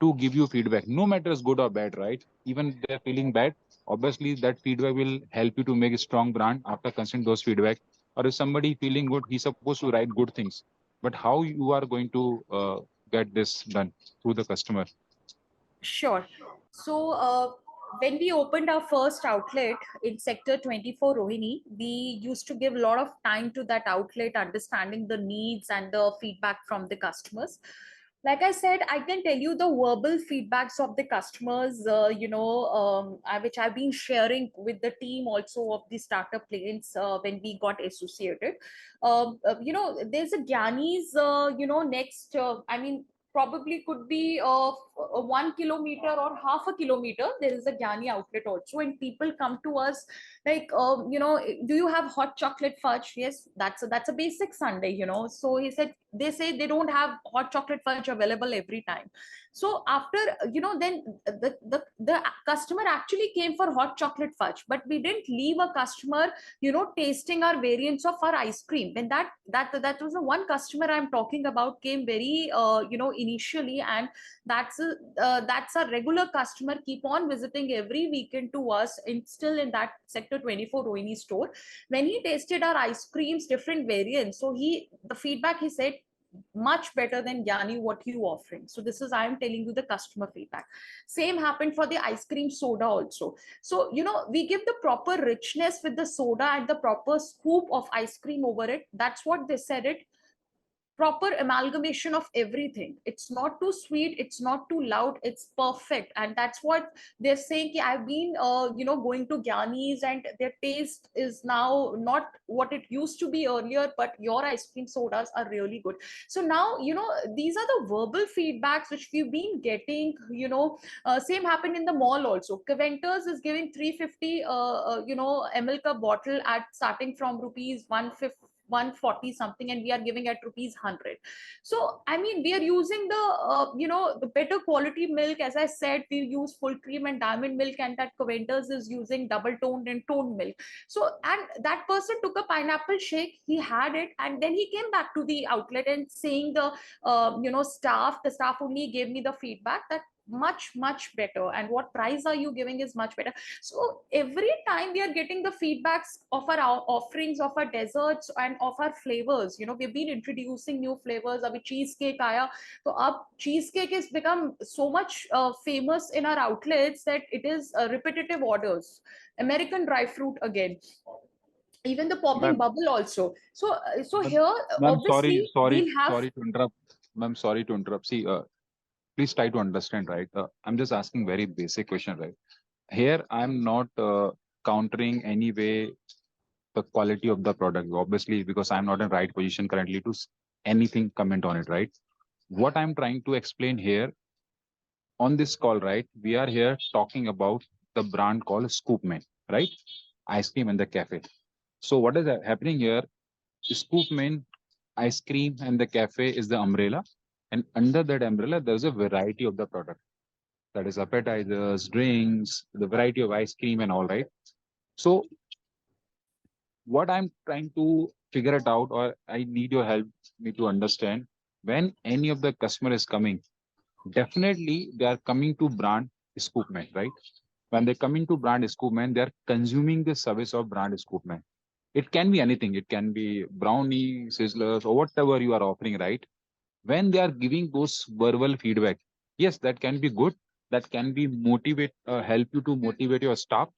J: to give you feedback, no matter it's good or bad, right? Even if they're feeling bad, obviously that feedback will help you to make a strong brand after considering those feedback. Or if somebody feeling good, he's supposed to write good things. But how you are going to get this done through the customer?
B: Sure. So, when we opened our first outlet in Sector 24, Rohini, we used to give a lot of time to that outlet, understanding the needs and the feedback from the customers. Like I said, I can tell you the verbal feedbacks of the customers, which I've been sharing with the team also of the startup lanes when we got associated. There's a Gyani's, next, probably could be 1 kilometer or half a kilometer. There is a Gyani outlet also, and people come to us like, do you have hot chocolate fudge? Yes, that's a basic Sunday, So he said they say they don't have hot chocolate fudge available every time. So after then the customer actually came for hot chocolate fudge, but we didn't leave a customer tasting our variants of our ice cream. When that was the one customer I'm talking about, came very initially, and that's a regular customer, keep on visiting every weekend to us, still in that Sector 24 Rohini store. When he tasted our ice creams, different variants, so the feedback he said, much better than Gyani, what you offering. So this is, I am telling you the customer feedback. Same happened for the ice cream soda also. So we give the proper richness with the soda and the proper scoop of ice cream over it. That's what they said it. Proper amalgamation of everything. It's not too sweet, it's not too loud, it's perfect. And that's what they're saying. I've been going to Gyani's, and their taste is now not what it used to be earlier, but your ice cream sodas are really good. So now these are the verbal feedbacks which we've been getting. Same happened in the mall also. Caventers is giving 350 ml ka bottle at starting from rupees 150, 140 something, and we are giving at rupees 100. So we are using the better quality milk. As I said, we use full cream and diamond milk, and that Coventers is using double toned and toned milk. So, and that person took a pineapple shake, he had it, and then he came back to the outlet and saying the staff only gave me the feedback that much better, and what price are you giving is much better. So every time we are getting the feedbacks of our offerings, of our desserts, and of our flavors. We've been introducing new flavors. Abhi cheesecake aaya, so up cheesecake has become so much famous in our outlets that it is repetitive orders. American dry fruit again, even the popping
J: Ma'am,
B: bubble also. So
J: ma'am,
B: here
J: ma'am,
B: obviously we'll have.
J: sorry to interrupt. Ma'am, sorry to interrupt. See, please try to understand, right? I'm just asking very basic question, right? Here, I'm not countering any way the quality of the product, obviously, because I'm not in right position currently to anything comment on it, right? What I'm trying to explain here on this call, right? We are here talking about the brand called ScoopMan, right? Ice cream and the cafe. So what is happening here? ScoopMan Ice Cream and the Cafe is the umbrella, and under that umbrella, there's a variety of the product. That is appetizers, drinks, the variety of ice cream and all, right? So what I'm trying to figure it out, or I need your help me to understand, when any of the customer is coming, definitely they are coming to brand ScoopMan, right? When they're coming to brand ScoopMan, they're consuming the service of brand ScoopMan. It can be anything. It can be brownie, sizzlers, or whatever you are offering, right? When they are giving those verbal feedback, yes, that can be good. That can be help you to motivate your staff,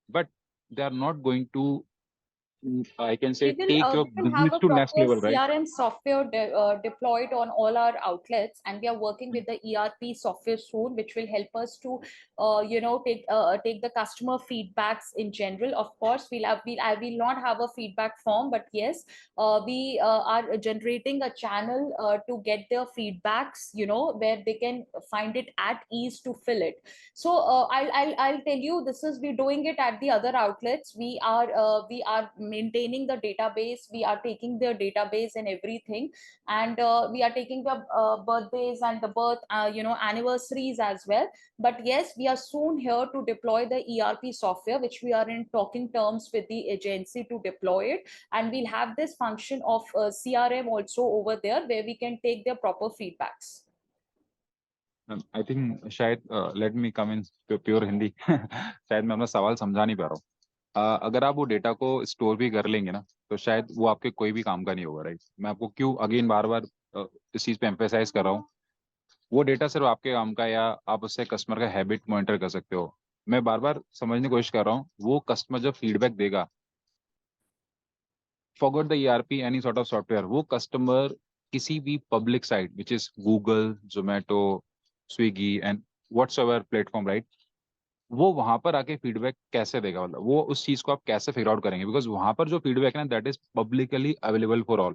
J: but they are not going to, I can say, take your
B: We will have
J: business
B: a
J: to next
B: proper
J: level, right?
B: CRM software deployed on all our outlets, and we are working with the ERP software soon, which will help us to, take the customer feedbacks in general. Of course, I will not have a feedback form, but yes, we are generating a channel to get their feedbacks, where they can find it at ease to fill it. So I'll tell you, we're doing it at the other outlets. We are maintaining the database. We are taking their database and everything, and we are taking the birthdays and the anniversaries as well. But yes, we are soon here to deploy the ERP software, which we are in talking terms with the agency to deploy it, and we'll have this function of CRM also over there, where we can take their proper feedbacks.
J: I think शायद let me come in pure Hindi शायद मैं अपना सवाल समझा नहीं पा रहा हूँ। अगर आप वो डेटा को स्टोर भी कर लेंगे ना, तो शायद वो आपके कोई भी काम का नहीं होगा, राइट? मैं आपको क्यों अगेन बार बार इस चीज पे एम्फेसाइज कर रहा हूँ, वो डेटा सिर्फ आपके काम का, या आप उससे कस्टमर का हैबिट मॉनिटर कर सकते हो। मैं बार बार समझने की कोशिश कर रहा हूँ, वो कस्टमर जब फीडबैक देगा, forgot the ERP, any sort of software, वो कस्टमर किसी भी public site which is Google, Zomato, Swiggy and whatsoever platform, right, वो वहां पर आके फीडबैक कैसे देगा? मतलब वो उस चीज को आप कैसे फिगर आउट करेंगे? बिकॉज वहां पर जो फीडबैक है ना, that is publicly available for all.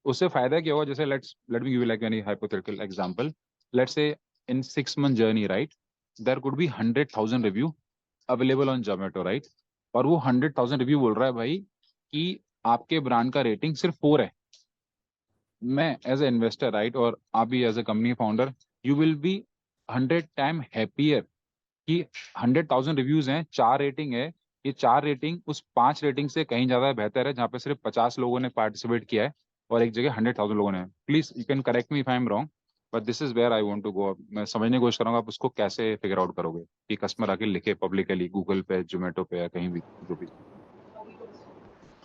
J: उससे फायदा क्या होगा? जैसे let me give you like any hypothetical example. Let's say in 6 month journey, right, there could be 100,000 review available on Zomato, right? और वो 100,000 रिव्यू बोल रहा है भाई कि आपके ब्रांड का रेटिंग सिर्फ 4 है। मैं एज ए इन्वेस्टर, राइट, और आप भी as a company founder, you will be 100 time happier कि 100,000 रिव्यूज हैं, 4 रेटिंग है। ये 4 रेटिंग उस 5 रेटिंग से कहीं ज्यादा बेहतर है, जहाँ पे सिर्फ 50 लोगों ने पार्टिसिपेट किया है और एक जगह 100,000 लोगों ने। Please you can correct me if I am wrong, but this is where I want to go. मैं समझने की कोशिश करूंगा आप उसको कैसे फिगर आउट करोगे कि कस्टमर आके लिखे पब्लिकली गूगल पे, जोमेटो पे, या कहीं भी, जो भी।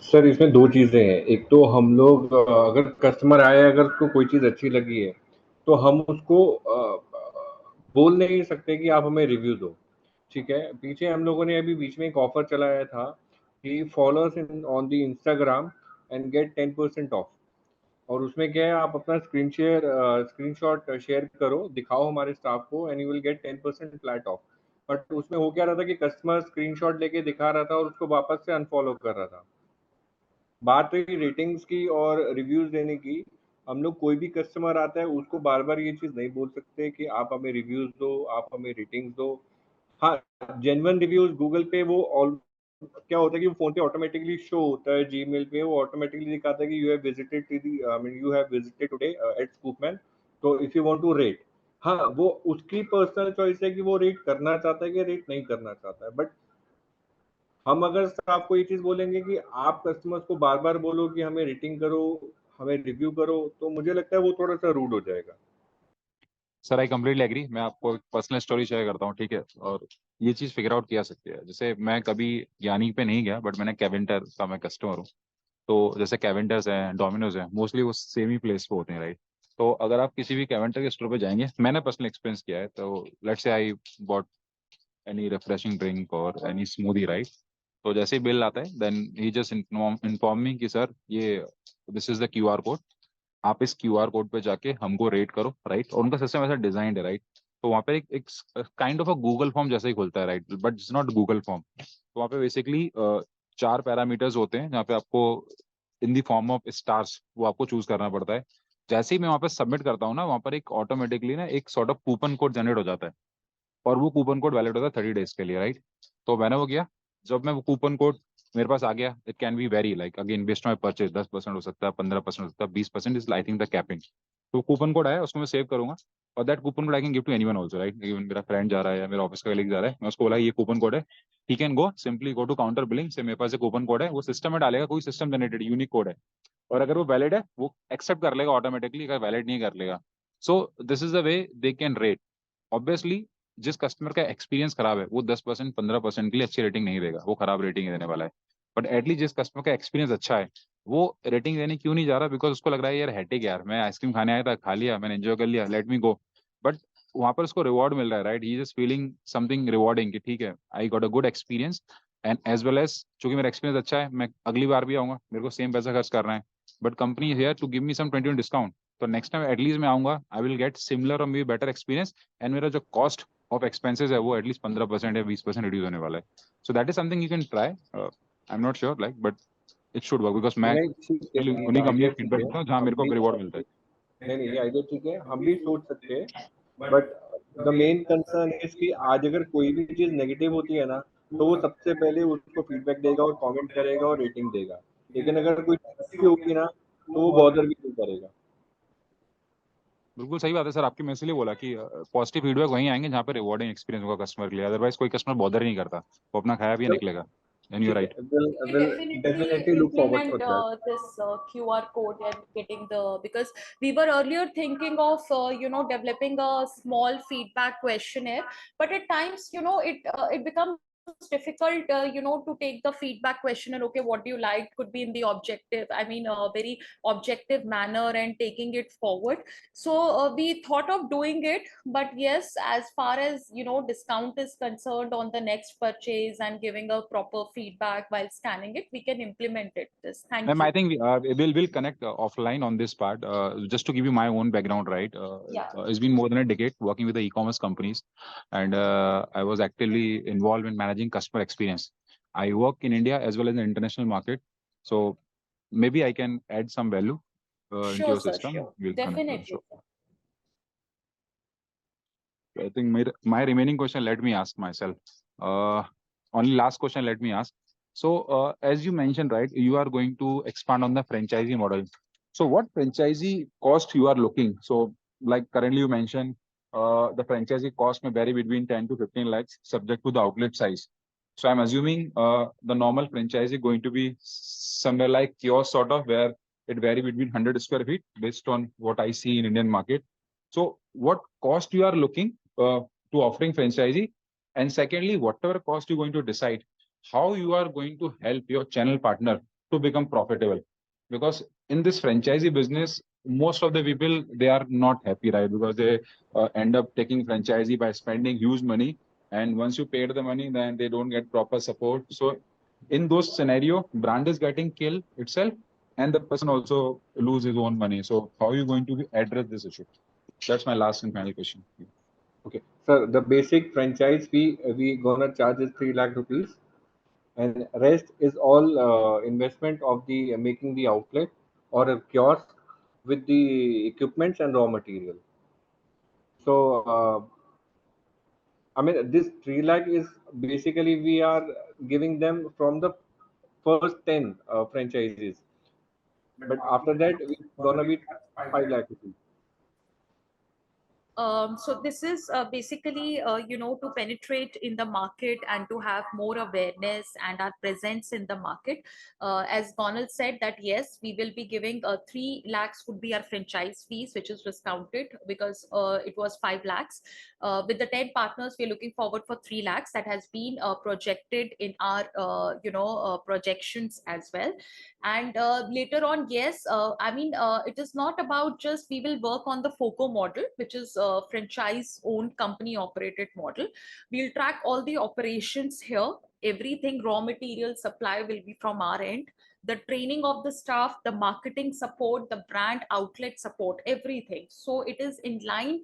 C: सर इसमें दो चीज़ें हैं। एक तो हम लोग अगर कस्टमर आए, अगर उसको कोई चीज़ अच्छी लगी है, तो हम उसको बोल नहीं सकते कि आप हमें रिव्यू दो, ठीक है? पीछे हम लोगों ने अभी बीच में एक ऑफर चलाया था कि followers in on the Instagram and get 10% off. और उसमें क्या है, आप अपना स्क्रीनशॉट शेयर करो, दिखाओ हमारे स्टाफ को, and you will get 10% flat of. But उसमें हो क्या रहा था कि कस्टमर स्क्रीनशॉट लेके दिखा रहा था और उसको वापस से अनफॉलो कर रहा था। बात रही रेटिंग्स की और रिव्यूज देने की, हम लोग कोई भी कस्टमर आता है उसको बार बार ये चीज़ नहीं बोल सकते कि आप हमें रिव्यूज दो, आप हमें रेटिंग्स दो। हाँ, जेन्युइन रिव्यूज गूगल पे वो ऑल क्या होता है कि वो फोन पे ऑटोमेटिकली शो होता है, जीमेल पे वो ऑटोमेटिकली दिखाता है कि you have visited today at Scoopman, तो if you want to rate. हाँ, वो उसकी पर्सनल चॉइस है कि वो रेट करना चाहता है कि रेट नहीं करना चाहता है। बट हम अगर आपको ये चीज़ बोलेंगे कि आप कस्टमर्स को बार बार बोलो कि हमें रेटिंग करो, हमें रिव्यू करो, तो मुझे लगता है वो थोड़ा सा रूड हो जाएगा।
J: Sir I completely agree. मैं आपको एक पर्सनल स्टोरी शेयर करता हूँ, ठीक है? और ये चीज फिगर आउट किया सकती है। जैसे मैं कभी यानी पे नहीं गया, बट मैंने कैवेंटर का मैं कस्टमर हूँ। तो जैसे कैवेंटर्स हैं, डोमिनोज हैं, मोस्टली वो सेम ही प्लेस पे होते हैं, राइट? तो अगर आप किसी भी कैवेंटर के स्टोर पे जाएंगे, मैंने पर्सनल एक्सपीरियंस किया है, तो let's say I bought any refreshing drink और एनी स्मूदी, राइट? तो जैसे ही बिल आता है, देन ही जस्ट इन्फॉर्म मी कि सर ये this is the QR code, आप इस QR कोड पे जाके हमको रेट करो, राइट? और उनका सिस्टम ऐसा डिजाइंड है, राइट? तो वहाँ पे एक kind of a Google form जैसा ही खुलता है, right? But it's not Google form. तो वहाँ पे बेसिकली 4 पैरामीटर्स होते हैं, जहाँ पे आपको इन दी फॉर्म ऑफ स्टार्स वो आपको चूज करना पड़ता है जैसे ही मैं वहाँ पे सबमिट करता हूँ ना, वहाँ पर एक ऑटोमेटिकली ना एक sort of coupon code generate हो जाता है, और वो कूपन कोड वैलिड होता है 30 डेज के लिए, राइट? तो मैंने वो किया, जब मैं वो कूपन कोड मेरे पास आ गया, it can be very like again based on my purchase, 10% हो सकता है, 15% हो सकता है, 20% is I think the capping. तो कूपन कोड आया, उसको मैं सेव करूंगा, और that coupon code I can give to anyone also, right? Even मेरा फ्रेंड जा रहा है या मेरा ऑफिस का कलीग जा रहा है, मैं उसको बोला ये कूपन कोड है, he can go simply go to counter billing से मेरे पास एक कूपन कोड है, वो सिस्टम में डालेगा, कोई सिस्टम जनरेटेड यूनिक कोड है, और अगर वो वैलिड है वो एक्सेप्ट कर लेगा ऑटोमेटिकली, अगर वैलिड नहीं कर लेगा। So this is the way they can rate. Obviously जिस कस्टमर का एक्सपीरियंस खराब है वो 10% 15% के लिए अच्छी रेटिंग नहीं देगा, वो खराब रेटिंग देने वाला है। बट एटलीस्ट जिस कस्टमर का एक्सपीरियंस अच्छा है वो रेटिंग देने क्यों नहीं जा रहा? बिकॉज उसको लग रहा है यार हेटिक, यार मैं आइसक्रीम खाने आया था, खा लिया, मैंने एंजॉय कर लिया, लेट मी गो। बट वहां पर उसको रिवॉर्ड मिल रहा है, right? He is feeling something rewarding कि ठीक है, I got a good experience, and as well as चूंकि मेरा एक्सपीरियंस अच्छा है, मैं अगली बार भी आऊंगा, मेरे को सेम पैसा खर्च करना है, but company here to give me some 20% discount, तो नेक्स्ट टाइम एटलीस्ट मैं आऊंगा, आई विल गेट सिमिलर और मे बेटर एक्सपीरियंस, एंड मेरा जो कॉस्ट ऑफ एक्सपेंसेस है वो एटलीस्ट 15% या 20% रिड्यूस होने वाला है। So that is something you can try, I am not sure like, but it should work, because मैं
C: नहीं ठीक है,
J: उन्हीं
C: ये
J: कंपनी
C: आइडिया
J: का
C: ठीक
J: फीडबैक
C: है,
J: देता हूँ जहाँ
C: हम
J: मेरे को
C: भी
J: रिवॉर्ड मिलता है।
C: नहीं, ये आइडिया ठीक है, हम भी सोच सकते हैं, बट द मेन कंसर्न है कि आज अगर कोई भी चीज नेगेटिव होती है ना, तो वो सबसे पहले उसको फीडबैक देगा और कमेंट करेगा और रेटिंग देगा, लेकिन अगर कोई अच्छी होगी ना तो वो बॉदर भी नहीं करेगा।
J: बिल्कुल सही बात है सर आपकी, मैं इसलिए बोला कि पॉजिटिव फीडबैक वहीं आएंगे जहाँ पे रिवॉर्डिंग एक्सपीरियंस होगा कस्टमर के लिए, अदरवाइज कोई कस्टमर बॉदर ही नहीं करता, वो अपना खाया भी
C: चलो
J: निकलेगा। एंड यू
C: ठीक
J: राइट।
C: है,
B: We
C: will
B: definitely
C: definitely look forward for
B: implement
C: that.
B: this QR code and getting the, because we were earlier thinking of developing a small feedback questionnaire, but at times it becomes difficult to take the feedback question and okay, what do you like could be in the objective, I mean a very objective manner and taking it forward. So we thought of doing it, but yes, as far as discount is concerned on the next purchase and giving a proper feedback while scanning it, we can implement it. This, thank
J: Ma'am,
B: you.
J: I think we'll connect offline on this part. Just to give you my own background, right?
B: Yeah.
J: It's been more than a decade working with the e-commerce companies, and I was actively involved in managing customer experience. I work in India as well as in the international market, so maybe I can add some value into
B: Sure,
J: your
B: sir,
J: system.
B: sure.
J: We'll connect.
B: Definitely.
J: Sure. I think my remaining question, let me ask myself. Uh, Only last question, let me ask. So, as you mentioned, right, you are going to expand on the franchisee model. So, what franchisee cost you are looking? So, like currently you mentioned, the franchisee cost may vary between 10 to 15 lakhs, subject to the outlet size. So, I'm assuming the normal franchisee going to be somewhere like yours, sort of, where it vary between 100 square feet based on what I see in Indian market. So, what cost you are looking to offering franchisee, and secondly, whatever cost you're going to decide, how you are going to help your channel partner to become profitable, because in this franchisee business most of the people they are not happy, right? Because they end up taking franchisee by spending huge money, and once you paid the money then they don't get proper support. So in those scenario brand is getting killed itself, and the person also lose his own money. So how are you going to address this issue? That's my last and final question.
C: Okay, sir, the basic franchise fee we gonna charge is 3 lakh rupees, and rest is all investment of the making the outlet or a kiosk with the equipments and raw material. So I mean, this 3 lakh is basically we are giving them from the first 10 franchises, but after that it's gonna be 5 lakh rupees.
B: So this is basically, to penetrate in the market and to have more awareness and our presence in the market. As Donald said that yes, we will be giving 3 lakhs would be our franchise fees, which is discounted because it was 5 lakhs. With the 10 partners, we're looking forward for 3 lakhs. That has been projected in our, projections as well. And later on, yes, I mean, it is not about just we will work on the FOCO model, which is a franchise owned company operated model. We'll track all the operations here. Everything raw material supply will be from our end. The training of the staff, the marketing support, the brand outlet support, everything. So it is in line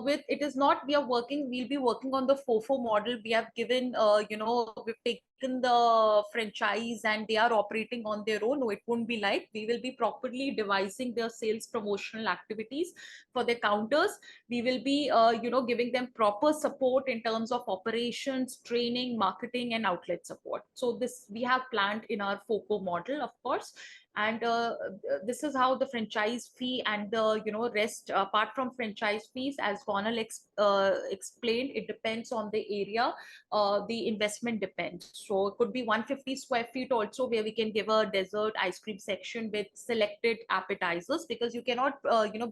B: with, it is not we are working, we'll be working on the FOFO model. We have given, we've taken taken the franchise and they are operating on their own. No, it won't be like. We will be properly devising their sales promotional activities for their counters. We will be, giving them proper support in terms of operations, training, marketing, and outlet support. So this we have planned in our FOCO model, of course. And this is how the franchise fee and the rest, apart from franchise fees, as Gonal explained, it depends on the area. The investment depends. So it could be 150 square feet also, where we can give a dessert ice cream section with selected appetizers, because you cannot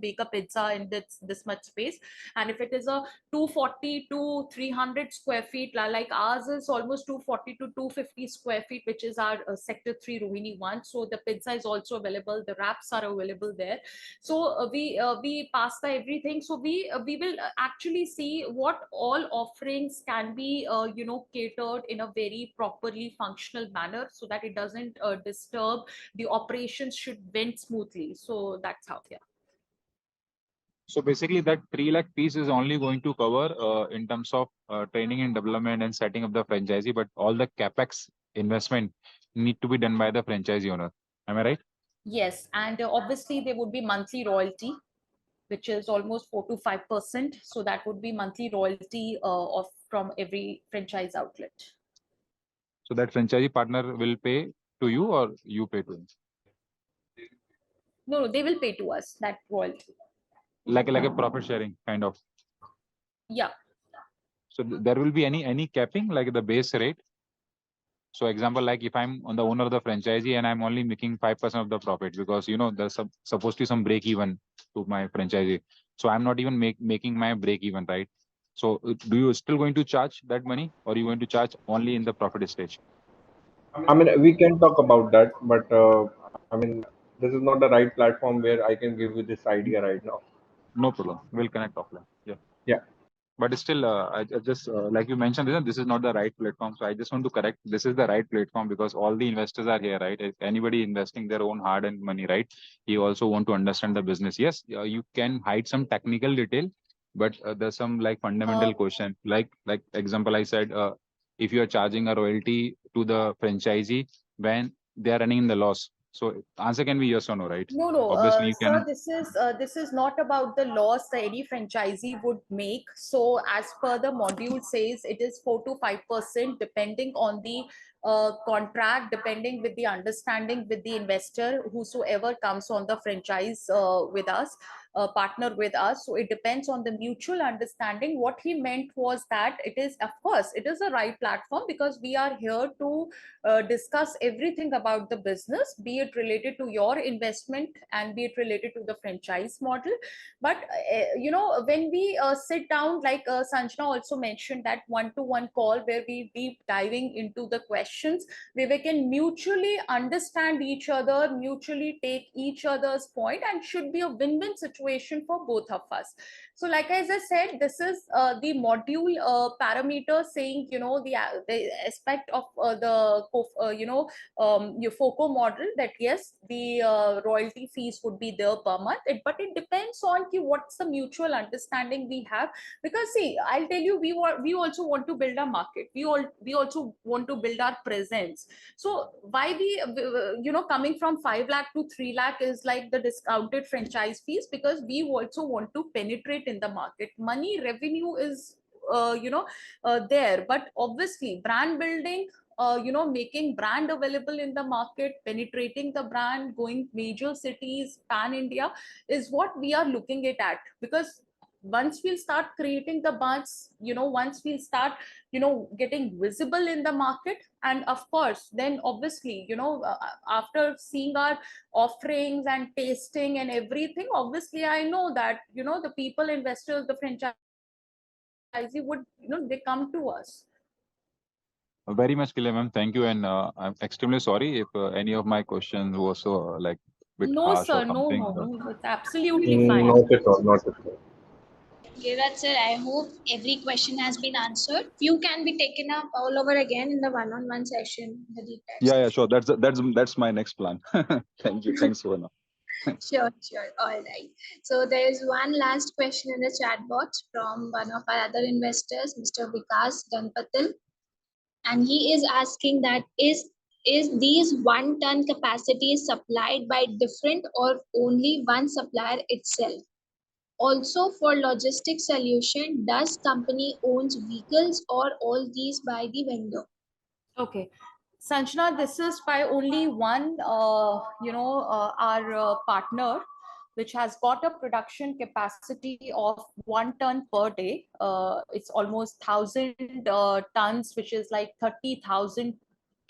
B: bake a pizza in this much space. And if it is a 240 to 300 square feet, like ours is almost 240 to 250 square feet, which is our sector 3 Rohini 1. So the pizza is also available, the wraps are available there. So we pass by everything. So we will actually see what all offerings can be catered in a very properly functional manner, so that it doesn't disturb the operations, should went smoothly. So that's how. Yeah.
J: So basically that 3 lakh piece is only going to cover in terms of training and development and setting up the franchisee, but all the capex investment need to be done by the franchisee owner. Am I right?
B: Yes, and obviously there would be monthly royalty, which is almost 4 to 5%. So that would be monthly royalty from every franchise outlet.
J: So that franchisee partner will pay to you, or you pay to him?
B: No, they will pay to us that royalty.
J: Like a profit sharing kind of.
B: Yeah.
J: So there will be any capping, like the base rate? So example, like if I'm on the owner of the franchisee and I'm only making 5% of the profit, because there's supposed to be some break even to my franchisee. So I'm not even making my break even, right? So do you still going to charge that money, or are you going to charge only in the profit stage?
C: I mean, we can talk about that, but I mean, this is not the right platform where I can give you this idea right now.
J: No problem. We'll connect offline. Yeah.
C: Yeah.
J: But still, I just like you mentioned, this is not the right platform. So I just want to correct. This is the right platform because all the investors are here, right? If anybody investing their own hard-earned money, right? You also want to understand the business. Yes, you can hide some technical detail, but there's some like fundamental question. Like example, I said, if you are charging a royalty to the franchisee when they are running in the loss. So answer can be yes or no, right?
B: No,
J: Obviously you
B: sir.
J: cannot.
B: This is not about the loss that any franchisee would make. So as per the module says, it is 4 to 5% depending on the contract, depending with the understanding with the investor, whosoever comes on the franchise with us. Partner with us. So it depends on the mutual understanding. What he meant was that it is, of course, it is a right platform, because we are here to discuss everything about the business, be it related to your investment and be it related to the franchise model. But when we sit down, like Sanjana also mentioned, that one-to-one call where we deep diving into the questions, where we can mutually understand each other, mutually take each other's point, and should be a win-win situation for both of us. So like as I said, this is the module parameter saying, the aspect of your FOCO model, that yes, the royalty fees would be there per month. But it depends on what's the mutual understanding we have. Because see, I'll tell you, we also want to build a market. We also want to build our presence. So why we, coming from 5 lakh to 3 lakh is like the discounted franchise fees, because we also want to penetrate in the market. Money revenue is there, but obviously brand building, making brand available in the market, penetrating the brand, going major cities, pan India, is what we are looking at. Because once we'll start creating the buzz, once we'll start, getting visible in the market, and of course, then obviously, after seeing our offerings and tasting and everything, obviously, I know that, the people, investors, the franchisee would, they come to us.
J: Very much clear, ma'am. Thank you. And I'm extremely sorry if any of my questions was so like bit
B: No,
J: harsh
B: sir,
J: or something.
B: no, it's absolutely fine.
C: Not at all, not at all.
A: Giriraj sir, I hope every question has been answered. Few can be taken up all over again in the one-on-one session, the deep dive
J: Yeah,
A: session.
J: sure. That's my next plan. Thank you. Thanks, Suvarna.
A: Sure. All right. So there is one last question in the chat box from one of our other investors, Mr. Vikas Ganpatil. And he is asking that is these 1 ton capacity supplied by different or only one supplier itself? Also, for logistics solution, does company owns vehicles or all these by the vendor?
B: Okay. Sanjana, this is by only one, our partner, which has got a production capacity of 1 ton per day. It's almost 1,000 tons, which is like 30,000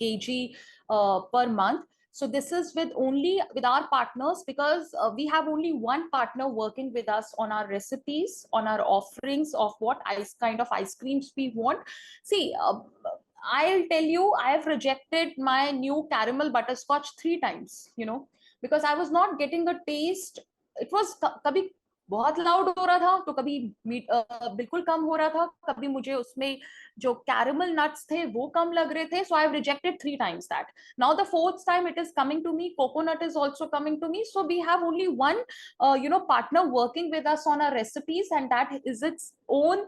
B: kg per month. So this is with our partners, because we have only one partner working with us on our recipes, on our offerings of what kind of ice creams we want. See, I'll tell you, I have rejected my new caramel butterscotch 3 times, because I was not getting a taste. It was कभी बहुत loud हो रहा था, तो कभी बिल्कुल कम हो रहा था, कभी मुझे उसमें जो कैरेमल नट्स थे वो कम लग रहे थे. So I have rejected 3 times that. Now the 4th time it is coming to me. Coconut is also coming to me. So we have only one partner working with us on our recipes, and that is its own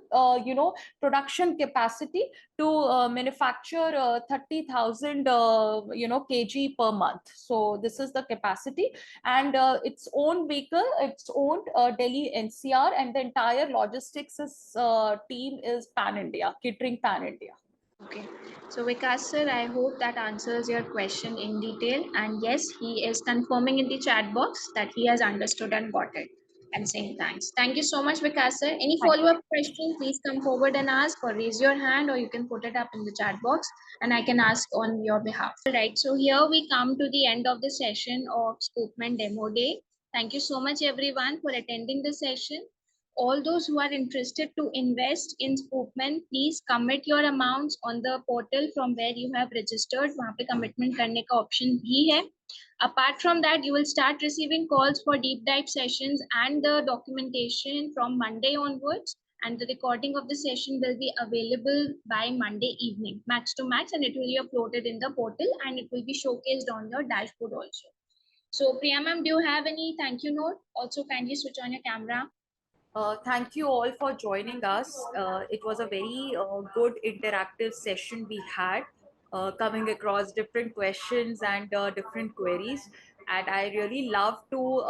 B: production capacity to manufacture 30,000 kg per month. So this is the capacity, and its own vehicle, its own Delhi NCR, and the entire logistics team is pan India, catering pan India.
A: Okay, so Vikas sir, I hope that answers your question in detail. And yes, he is confirming in the chat box that he has understood and got it and saying thanks. Thank you so much, Vikas sir. Any follow-up question, please come forward and ask, or raise your hand, or you can put it up in the chat box and I can ask on your behalf. All right, so here we come to the end of the session of ScoopMan Demo Day. Thank you so much everyone for attending the session. All those who are interested to invest in ScoopMan, please commit your amounts on the portal from where you have registered. वहाँ पे commitment करने का option भी है. Apart from that, you will start receiving calls for deep dive sessions and the documentation from Monday onwards. And the recording of the session will be available by Monday evening, max to max, and it will be uploaded in the portal and it will be showcased on your dashboard also. So Priya ma'am, do you have any thank you note? Also kindly switch on your camera.
B: Thank you all for joining us. It was a very good interactive session we had, coming across different questions and different queries. And I really love to,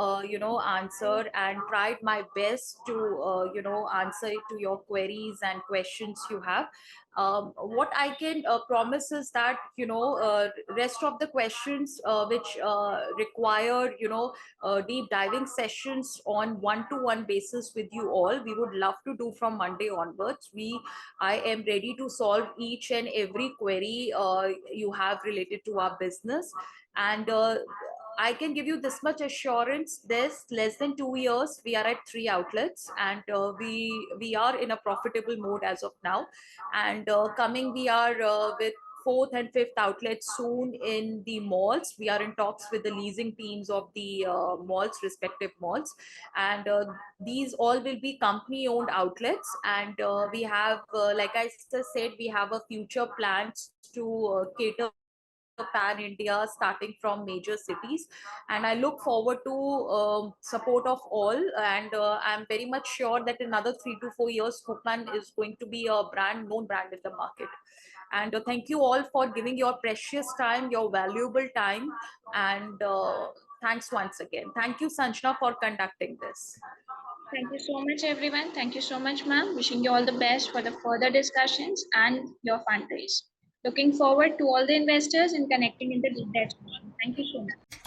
B: answer and tried my best to, answer to your queries and questions you have. What I can promise is that, rest of the questions which require, deep diving sessions on one-to-one basis with you all, we would love to do from Monday onwards. I am ready to solve each and every query you have related to our business. And I can give you this much assurance: this less than 2 years, we are at 3 outlets, and we are in a profitable mode as of now. And coming, we are with 4th and 5th outlets soon in the malls. We are in talks with the leasing teams of the malls, respective malls, and these all will be company-owned outlets. And we have, like I said, we have a future plans to cater pan India, starting from major cities. And I look forward to support of all, and I'm very much sure that in another 3 to 4 years, ScoopMan is going to be a known brand in the market. And thank you all for giving your precious time, your valuable time, and thanks once again. Thank you, Sanjana, for conducting this.
A: Thank you so much, everyone. Thank you so much, ma'am. Wishing you all the best for the further discussions and your fundraise. Looking forward to all the investors and connecting in the deep dive session. Thank you so much.